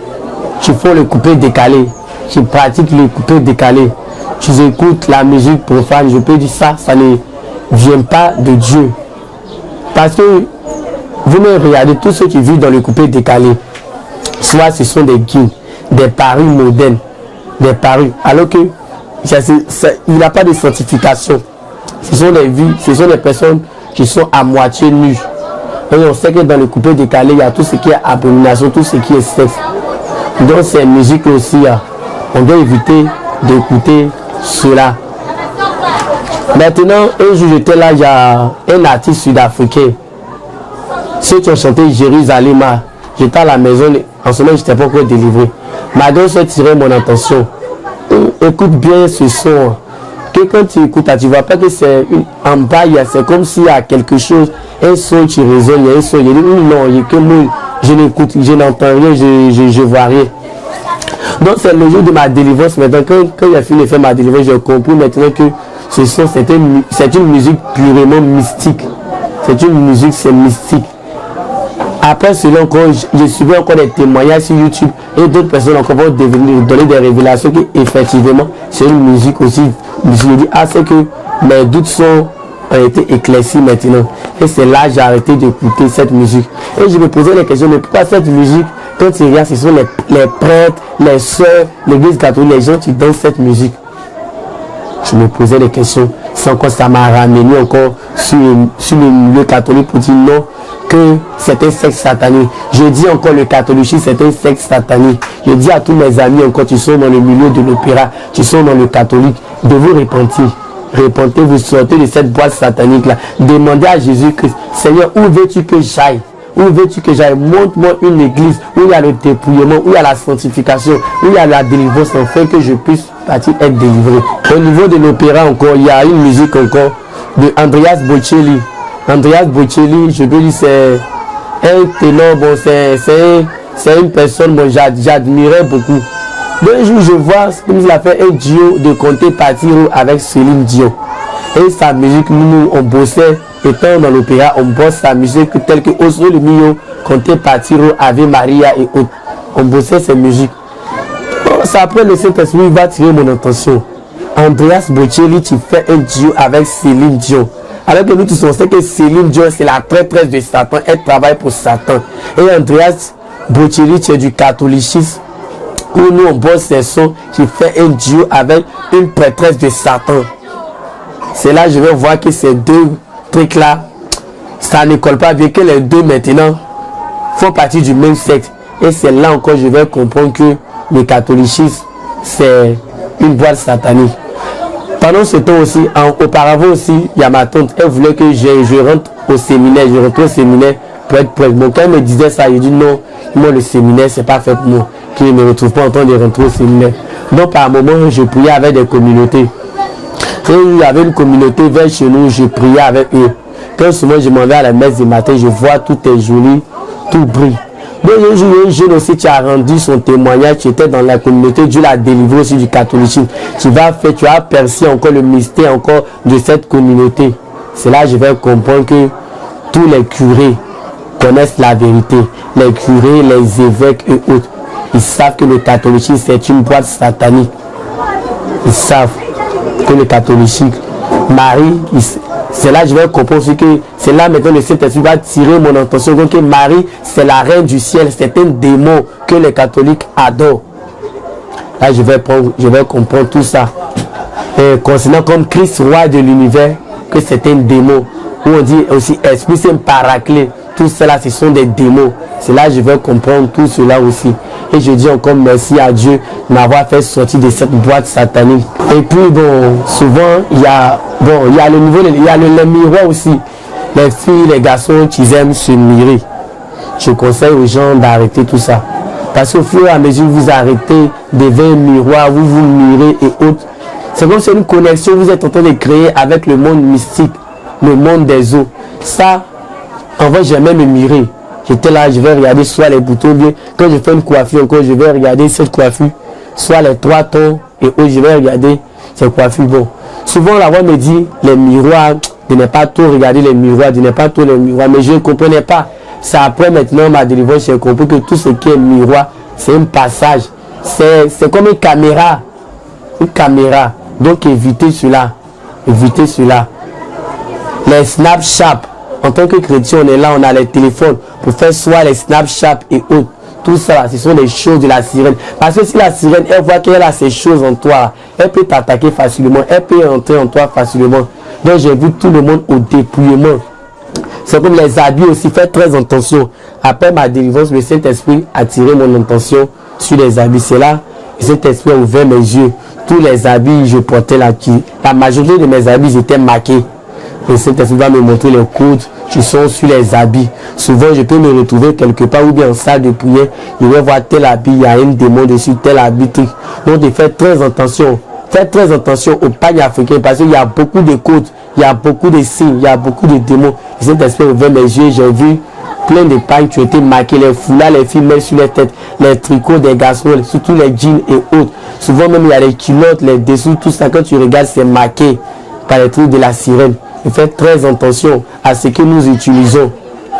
qui font le coupé décalé, qui pratiquent le coupé décalé, qui écoutent la musique profane, je peux dire ça ne vient pas de Dieu. Parce que vous me regardez, tous ceux qui vivent dans le coupé décalé, soit ce sont des guides, des paris modernes, des paris, alors que il n'y a pas de certification. Ce sont des personnes qui sont à moitié nues. Et on sait que dans le coupé décalé, il y a tout ce qui est abomination, tout ce qui est sexe. Donc ces musiques aussi, on doit éviter d'écouter cela. Maintenant, un jour j'étais là, il y a un artiste sud-africain. Ceux qui ont chanté Jérusalem, j'étais à la maison, en ce moment je n'étais pas encore délivré. Ma danse a tiré mon attention. Écoute bien ce son. Que quand tu écoutes, tu ne vois pas que c'est en bas, c'est comme s'il y a quelque chose, un son qui résonne, il y a un son, il y a non, que moi, je n'écoute, je n'entends rien, je ne vois rien. Donc c'est le jour de ma délivrance. Maintenant, quand j'ai fini de faire ma délivrance, j'ai compris maintenant que ce son, c'est une musique purement mystique. C'est une musique, c'est mystique. Après cela encore, je suivais encore des témoignages sur YouTube et d'autres personnes encore vont donner des révélations qu'effectivement c'est une musique aussi. Je me dis, c'est que mes doutes ont été éclaircis maintenant. Et c'est là que j'ai arrêté d'écouter cette musique. Et je me posais la question, mais pourquoi cette musique, quand tu regardes, ce sont les prêtres, les soeurs, l'église catholique, les gens qui dansent cette musique. Je me posais des questions. Sans que ça m'a ramené encore sur le milieu catholique pour dire non, que c'est un sexe satanique. Je dis encore le catholicisme, c'est un sexe satanique. Je dis à tous mes amis encore, qui sont dans le milieu de l'opéra, qui sont dans le catholique, de vous repentir. Repentez-vous, sortez de cette boîte satanique-là. Demandez à Jésus-Christ, Seigneur, où veux-tu que j'aille? Où veux-tu que j'aille? Montre-moi une église où il y a le dépouillement, où il y a la sanctification, où il y a la délivrance, afin que je puisse partir être délivré. Au niveau de l'opéra encore, il y a une musique encore de Andreas Bocelli. Andreas Bocelli, je peux dire, c'est un ténor, bon, c'est une personne, bon, j'admirais beaucoup. Un jour, je vois comme il a fait un duo de Conté Patiro avec Céline Dion. Et sa musique, nous, on bossait, étant dans l'opéra, on bosse sa musique telle que Oslo le Mio, Conté Patiro, Ave Maria et autres. On bossait ces musiques. Bon, ça après le Saint-Esprit va tirer mon attention. Andreas Bocelli, tu fais un duo avec Céline Dion. Alors que nous tous on sait que Céline Dion, c'est la traîtresse de Satan, elle travaille pour Satan. Et Andreas Bocelli, tu es du catholicisme, où nous on bosse ces sons qui fait un duo avec une prêtresse de Satan. C'est là que je vais voir que ces deux trucs là, ça ne colle pas bien, que les deux maintenant, font partie du même sexe. Et c'est là encore je vais comprendre que le catholicisme, c'est une boîte satanique. Pendant ce temps aussi, auparavant aussi, il y a ma tante, elle voulait que je rentre au séminaire, je rentre au séminaire pour être prêtre. Donc quand elle me disait ça, je dis non, moi le séminaire, c'est pas fait pour moi, que je ne me retrouve pas en train de rentrer au séminaire. Donc par moment, je priais avec des communautés. Et il y avait une communauté vers chez nous, je priais avec eux. Quand souvent je m'en vais à la messe du matin, je vois tout est joli, tout brille. Donc un jour, un jeune aussi qui a rendu son témoignage, tu étais dans la communauté, Dieu l'a délivré aussi du catholicisme. Tu as percé encore le mystère encore de cette communauté. C'est là que je vais comprendre que tous les curés connaissent la vérité. Les curés, les évêques et autres, ils savent que le catholicisme c'est une boîte satanique. Ils savent que le catholicisme, Marie, c'est là que je vais comprendre que c'est là maintenant le Saint-Esprit va tirer mon attention. Donc Marie, c'est la reine du ciel, c'est un démon que les catholiques adorent. Là, je vais comprendre tout ça. Et considérant comme Christ, roi de l'univers, que c'est un démon. Où on dit aussi Esprit Saint Paraclet. Tout cela, ce sont des démons. C'est là que je vais comprendre tout cela aussi. Et je dis encore merci à Dieu de m'avoir fait sortir de cette boîte satanique. Et puis bon, souvent, il y a le niveau, il y a le miroir aussi. Les filles, les garçons qui aiment se mirer. Je conseille aux gens d'arrêter tout ça. Parce qu'au fur et à mesure que vous arrêtez devant un miroir, vous vous mirez et autres, c'est comme si une connexion vous êtes en train de créer avec le monde mystique, le monde des eaux. Ça, en vrai, j'aimais me mirer. J'étais là, je vais regarder soit les boutons bien. Quand je fais une coiffure encore, je vais regarder cette coiffure. Soit les 3 tons et autres, je vais regarder cette coiffure. Bon. Souvent, la voix me dit, les miroirs, de ne pas tout regarder les miroirs, de ne pas tout les miroirs. Mais je ne comprenais pas. C'est après maintenant ma délivrance, j'ai compris que tout ce qui est miroir, c'est un passage. C'est comme une caméra. Une caméra. Donc évitez cela. Évitez cela. Les Snapchat. En tant que chrétien, on est là, on a les téléphones pour faire soit les Snapchat et autres. Tout ça, ce sont des choses de la sirène. Parce que si la sirène, elle voit qu'elle a ces choses en toi, elle peut t'attaquer facilement, elle peut entrer en toi facilement. Donc j'ai vu tout le monde au dépouillement. C'est comme les habits aussi, faites très attention. Après ma délivrance, le Saint-Esprit a tiré mon attention sur les habits. C'est là, le Saint-Esprit a ouvert mes yeux. Tous les habits, je portais là. La majorité de mes habits étaient marqués. Le Saint-Esprit va me montrer les codes qui sont sur les habits. Souvent, je peux me retrouver quelque part ou bien en salle de prière. Je vais voir tel habit, il y a un démon dessus, tel habit. Donc, faites très attention. Faites très attention aux pagnes africains parce qu'il y a beaucoup de codes, il y a beaucoup de signes, il y a beaucoup de démons. Le Saint-Esprit a ouvert mes yeux, j'ai vu plein de pagnes qui ont été marquées, les foulards, les filles mettent sur les têtes, les tricots des garçons, surtout les jeans et autres. Souvent même il y a les culottes, les dessous, tout ça, quand tu regardes, c'est marqué par les trucs de la sirène. Et faites très attention à ce que nous utilisons.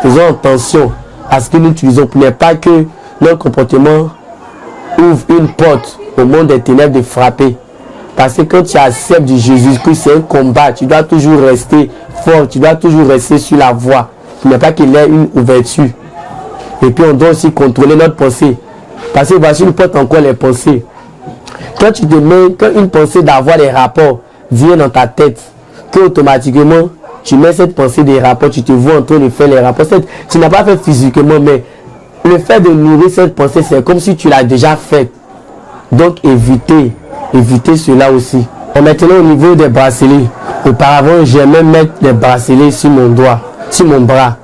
Faisons attention à ce que nous utilisons pour ne pas que notre comportement ouvre une porte au monde des ténèbres de frapper. Parce que quand tu acceptes du Jésus-Christ, c'est un combat. Tu dois toujours rester fort, tu dois toujours rester sur la voie. Il n'y a pas qu'il y ait une ouverture. Et puis on doit aussi contrôler notre pensée. Parce que voici une porte encore les pensées. Quand tu te mets, quand une pensée d'avoir des rapports vient dans ta tête, que automatiquement tu mets cette pensée des rapports, tu te vois en train de faire les rapports. Tu n'as pas fait physiquement, mais le fait de nourrir cette pensée, c'est comme si tu l'as déjà fait. Donc évitez cela aussi. Maintenant au niveau des bracelets, auparavant j'aimais mettre les bracelets sur mon doigt, sur mon bras.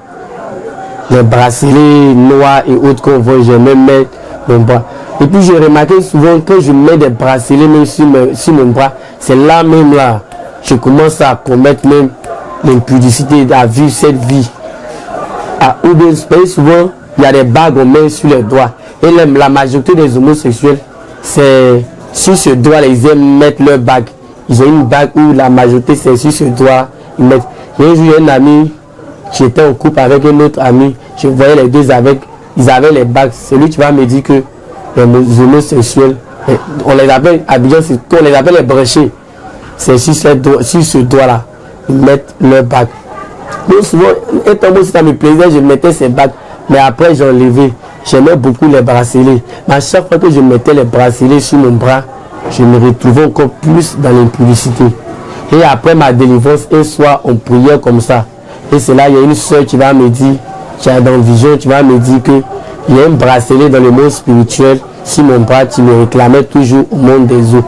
Les bracelets noirs et autres qu'on voit, j'aimais mettre mon bras. Et puis j'ai remarqué souvent que je mets des bracelets même sur mon bras, c'est là même là, je commence à commettre même l'impudicité, à vivre cette vie. Ou bien souvent, il y a des bagues on met sur les doigts. Et la majorité des homosexuels, c'est sur ce doigt, ils aiment mettre leur bague. Ils ont une bague où la majorité, c'est sur ce doigt. Ils mettent. Et un jour, il y a un ami, j'étais en couple avec un autre ami, je voyais les deux ils avaient les bagues. C'est lui qui va me dire que les homosexuels, on les appelle, à Abidjan, on les appelle les branchés. C'est sur ce doigt-là, ils mettent leur bague. Donc souvent, étant moi, si ça me plaisait, je mettais ces bagues. Mais après, j'ai enlevé. J'aimais beaucoup les bracelets. Mais à chaque fois que je mettais les bracelets sur mon bras, je me retrouvais encore plus dans l'impudicité. Et après ma délivrance, un soir, on priait comme ça. Et c'est là, il y a une soeur qui va me dire, tu as dans vision, tu vas me dire que il y a un bracelet dans le monde spirituel. Si mon bras, tu me réclamais toujours au monde des eaux.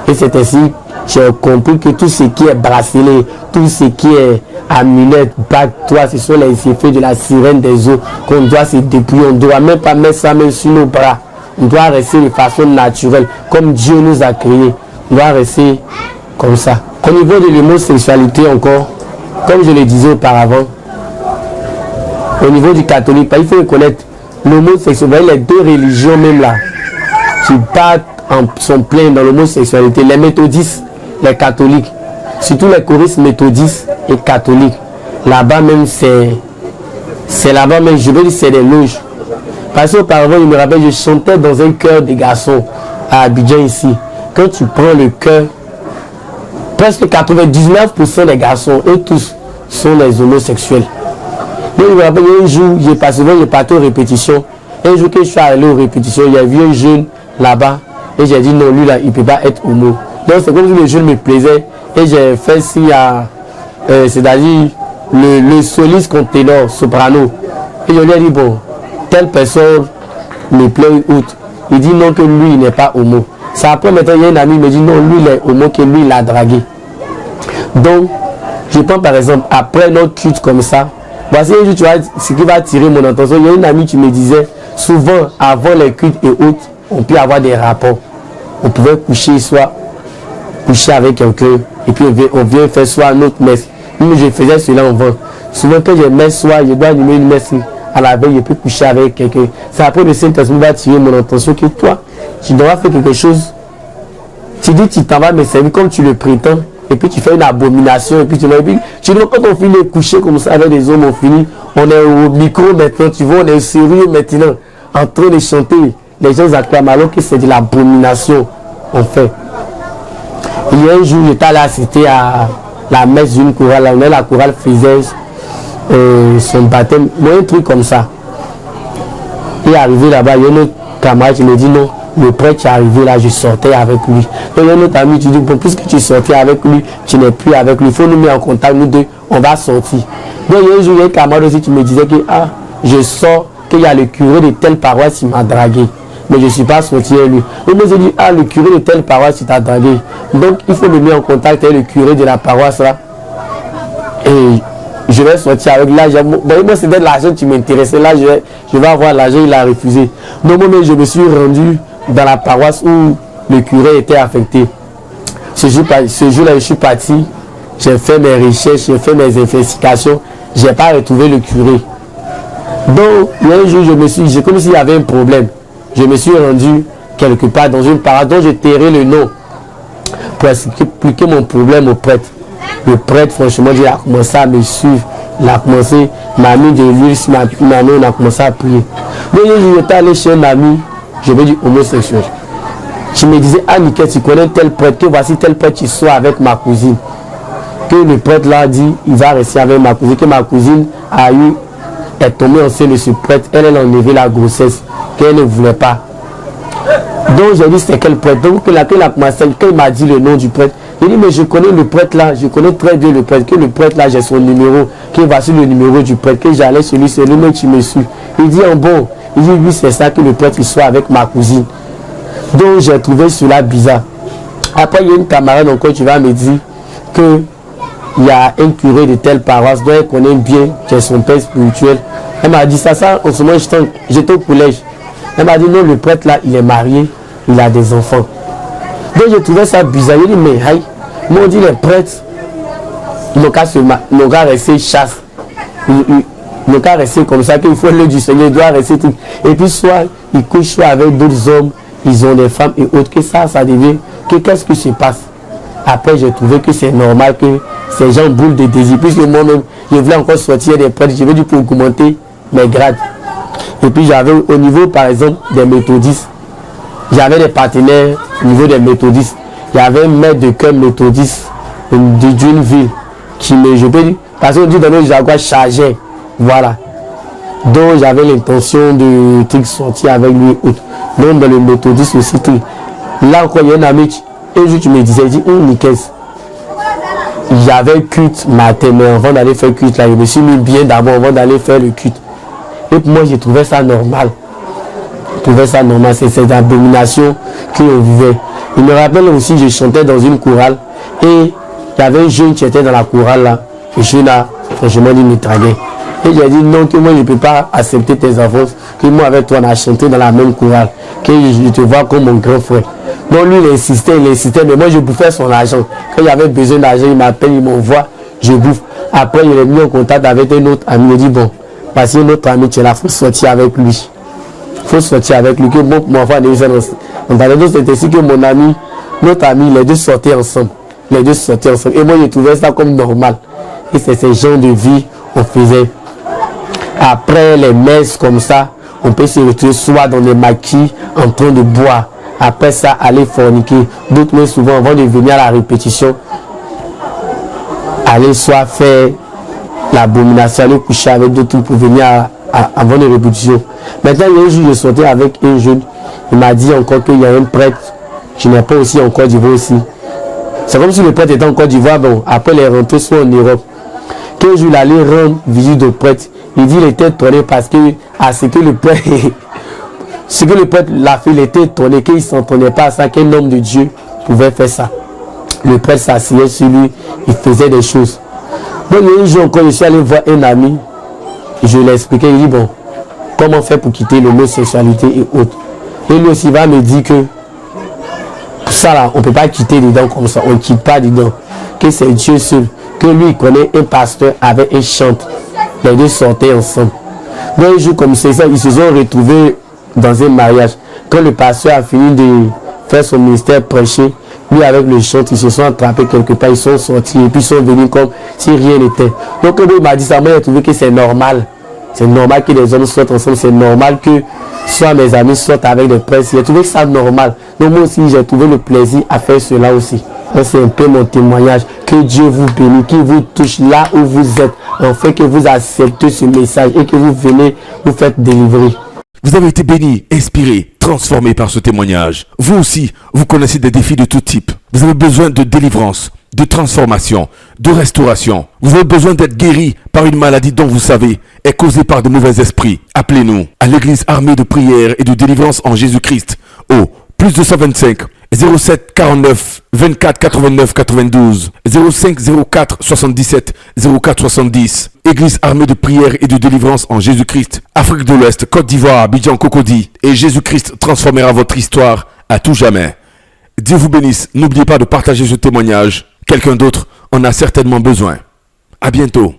Et c'est ainsi que j'ai compris que tout ce qui est bracelet, tout ce qui est amulette, bague, toi, ce sont les effets de la sirène des eaux qu'on doit se dépouiller. On ne doit même pas mettre ça même sur nos bras. On doit rester de façon naturelle, comme Dieu nous a créés. On doit rester comme ça. Au niveau de l'homosexualité encore, comme je le disais auparavant, au niveau du catholique, il faut reconnaître l'homosexualité, les deux religions même là, qui battent sont pleins dans l'homosexualité. Les méthodistes, les catholiques, surtout les choristes méthodistes et catholiques. Là-bas même, c'est là-bas même, je veux dire, c'est des loges. Parce qu'auparavant, je me rappelle, je chantais dans un chœur des garçons à Abidjan ici. Quand tu prends le chœur, presque 99% des garçons, eux tous, sont des homosexuels. Donc, je me rappelle, un jour, j'ai parti aux répétitions. Un jour que je suis allé aux répétitions, il y a vu un jeune là-bas. Et j'ai dit non, lui là, il ne peut pas être homo. Donc c'est comme si le jeune me plaisait. Et j'ai fait signe à, c'est-à-dire le soliste contre ténor, soprano. Et je lui ai dit bon, telle personne me plaît ou autre. Il dit non, que lui, il n'est pas homo. C'est après maintenant, il y a un ami qui me dit non, lui, il est homo, que lui, il a dragué. Donc, je prends par exemple, après notre culte comme ça, voici un jour, tu vois, ce qui va attirer mon attention. Il y a un ami qui me disait, souvent, avant les cultes et autres, on peut avoir des rapports. On pouvait coucher, soit coucher avec quelqu'un, et puis on vient faire soit notre messe. Moi, je faisais cela en vain. Souvent, quand j'ai messe soir, je dois allumer une messe à la veille, je peux coucher avec quelqu'un. C'est après le Saint-Esprit va attirer mon attention que toi, tu dois faire quelque chose. Tu dis, tu t'en vas me servir comme tu le prétends, et puis tu fais une abomination, et puis tu dis, quand on finit de coucher comme ça avec des hommes, on est au micro maintenant, tu vois, on est sérieux maintenant, en train de chanter. Les gens acclament alors que c'est de l'abomination, en fait. Il y a un jour, j'étais allé assister à la messe d'une chorale, où la chorale faisait son baptême, un truc comme ça. Et arrivé là-bas, il y a un autre camarade qui me dit non, le prêtre est arrivé là, je sortais avec lui. Donc il y a un autre ami qui dit bon, puisque tu sortais avec lui, tu n'es plus avec lui, il faut nous mettre en contact, nous deux, on va sortir. Donc il y a un jour, il y a un camarade aussi qui me disait que je sors, qu'il y a le curé de telle paroisse qui m'a dragué. Mais je ne suis pas sorti avec lui. Donc moi j'ai dit, le curé de telle paroisse qui t'a dragué. Donc il faut me mettre en contact avec le curé de la paroisse là. Et je vais sortir avec l'argent. Bon, moi c'était de l'argent qui m'intéressait. Là je vais avoir l'argent, il a refusé. Donc moi je me suis rendu dans la paroisse où le curé était affecté. Ce jour-là je suis parti. J'ai fait mes recherches, j'ai fait mes investigations. Je n'ai pas retrouvé le curé. Donc un jour j'ai comme s'il y avait un problème. Je me suis rendu quelque part dans une paroisse dont j'ai terré le nom pour expliquer mon problème au prêtre. Le prêtre, franchement, il a commencé à me suivre. Il a commencé, m'a mis de l'huile sur ma main, on a commencé à prier. Donc, j'étais allé chez un ami, je vais dire homosexuel. Je me disais, Nickel, tu connais tel prêtre, que voici tel prêtre qui soit avec ma cousine. Que le prêtre là dit, il va rester avec ma cousine, que ma cousine est tombée enceinte de ce prêtre, elle a enlevé la grossesse qu'elle ne voulait pas. Donc j'ai dit c'est quel prêtre. Donc quand il m'a dit le nom du prêtre, il dit mais je connais le prêtre là, je connais très bien le prêtre, que le prêtre là j'ai son numéro, que voici le numéro du prêtre, que j'allais chez lui, c'est lui-même qui me suit. Il dit bon, il dit oui c'est ça que le prêtre il soit avec ma cousine. Donc j'ai trouvé cela bizarre. Après il y a une camarade encore qui va me dire que il y a un curé de telle paroisse dont elle connaît bien, qui est son père spirituel. Elle m'a dit ça en ce moment j'étais au collège. Elle m'a dit non, le prêtre là, il est marié, il a des enfants. Donc j'ai trouvé ça bizarre. Je dis mais moi on dit les prêtres, ils n'ont qu'à rester chasse. Ils n'ont qu'à rester comme ça, qu'il faut l'œil du Seigneur, il doit rester tout. Et puis soit ils couchent soit avec d'autres hommes, ils ont des femmes et autres, que ça devient, qu'est-ce qui se passe? Après j'ai trouvé que c'est normal que ces gens boulent de désir, puisque moi-même, je voulais encore sortir des prêtres, je veux dire pour augmenter mes grades. Et puis j'avais au niveau par exemple des méthodistes, j'avais des partenaires au niveau des méthodistes. Il y avait un maître de chœur méthodiste d'une ville qui me, je peux dire, parce qu'on dit dans nos jaguars chargé, voilà. Donc j'avais l'intention de sortir avec lui. Donc dans le méthodiste aussi, là encore il y a un ami, un jour tu me disais, il dit, nickel. J'avais culte matin, mais avant d'aller faire culte là, je me suis mis bien d'abord avant d'aller faire le culte. Et pour moi, j'ai trouvé ça normal. C'est cette abomination qu'on vivait. Il me rappelle aussi, je chantais dans une chorale et il y avait un jeune qui était dans la chorale là. Et je jeune là, franchement, il me draguait. Et j'ai dit non, que moi je ne peux pas accepter tes enfants, que moi avec toi on a chanté dans la même chorale, que je te vois comme mon grand frère. Donc lui il insistait, mais moi je bouffais son argent. Quand il avait besoin d'argent, il m'appelle, il m'envoie, je bouffe. Après il est mis en contact avec un autre ami, il dit bon, parce que notre ami tu es là, il faut sortir avec lui. Que bon, mon enfant est dans c'était ainsi que mon ami, notre ami, les deux sortaient ensemble. Et moi je trouvais ça comme normal. Et c'est ce genre de vie qu'on faisait. Après les messes comme ça, on peut se retrouver soit dans des maquis en train de boire. Après ça, aller forniquer. D'autres, mais souvent, avant de venir à la répétition, aller soit faire l'abomination, aller coucher avec d'autres pour venir avant les répétitions. Maintenant, il y a un jour, je sortais avec un jeune. Il m'a dit encore qu'il y a un prêtre qui n'est pas aussi en Côte d'Ivoire aussi. C'est comme si le prêtre était en Côte d'Ivoire, bon, après les rentrées soit en Europe. Qu'un jour, il allait rendre visite au prêtre. Il dit qu'il était étonné parce que ce que le prêtre l'a fait, il était étonné qu'il ne s'entendait pas à ça, qu'un homme de Dieu pouvait faire ça. Le prêtre s'asseyait sur lui, il faisait des choses. Donc un jour encore, je suis allé voir un ami, je lui ai expliqué, il dit bon, comment faire pour quitter l'homosexualité et autres. Et lui aussi va me dire que ça là, on ne peut pas quitter dedans comme ça, on ne quitte pas dedans, que c'est Dieu seul, que lui il connaît un pasteur avec un chanteur. Les deux sortaient ensemble. Donc un jour comme ça, ils se sont retrouvés dans un mariage. Quand le pasteur a fini de faire son ministère prêcher, lui avec le chant, ils se sont attrapés quelque part, ils sont sortis et puis ils sont venus comme si rien n'était. Donc quand il m'a dit ça, moi j'ai trouvé que c'est normal. C'est normal que les hommes sortent ensemble, c'est normal que soit mes amis sortent avec des prêtres. J'ai trouvé ça normal. Donc moi aussi j'ai trouvé le plaisir à faire cela aussi. C'est un peu mon témoignage. Que Dieu vous bénisse, qu'il vous touche là où vous êtes, afin que vous acceptez ce message et que vous venez vous faites délivrer. Vous avez été béni, inspiré, transformé par ce témoignage. Vous aussi, vous connaissez des défis de tout type. Vous avez besoin de délivrance, de transformation, de restauration. Vous avez besoin d'être guéri par une maladie dont vous savez est causée par de mauvais esprits. Appelez-nous à l'église armée de prière et de délivrance en Jésus-Christ au +225 07 49 24 89 92 05 04 77 04 70. Église armée de prière et de délivrance en Jésus-Christ, Afrique de l'Ouest, Côte d'Ivoire, Abidjan, Cocody. Et Jésus-Christ transformera votre histoire à tout jamais. Dieu vous bénisse. N'oubliez pas de partager ce témoignage. Quelqu'un d'autre en a certainement besoin. À bientôt.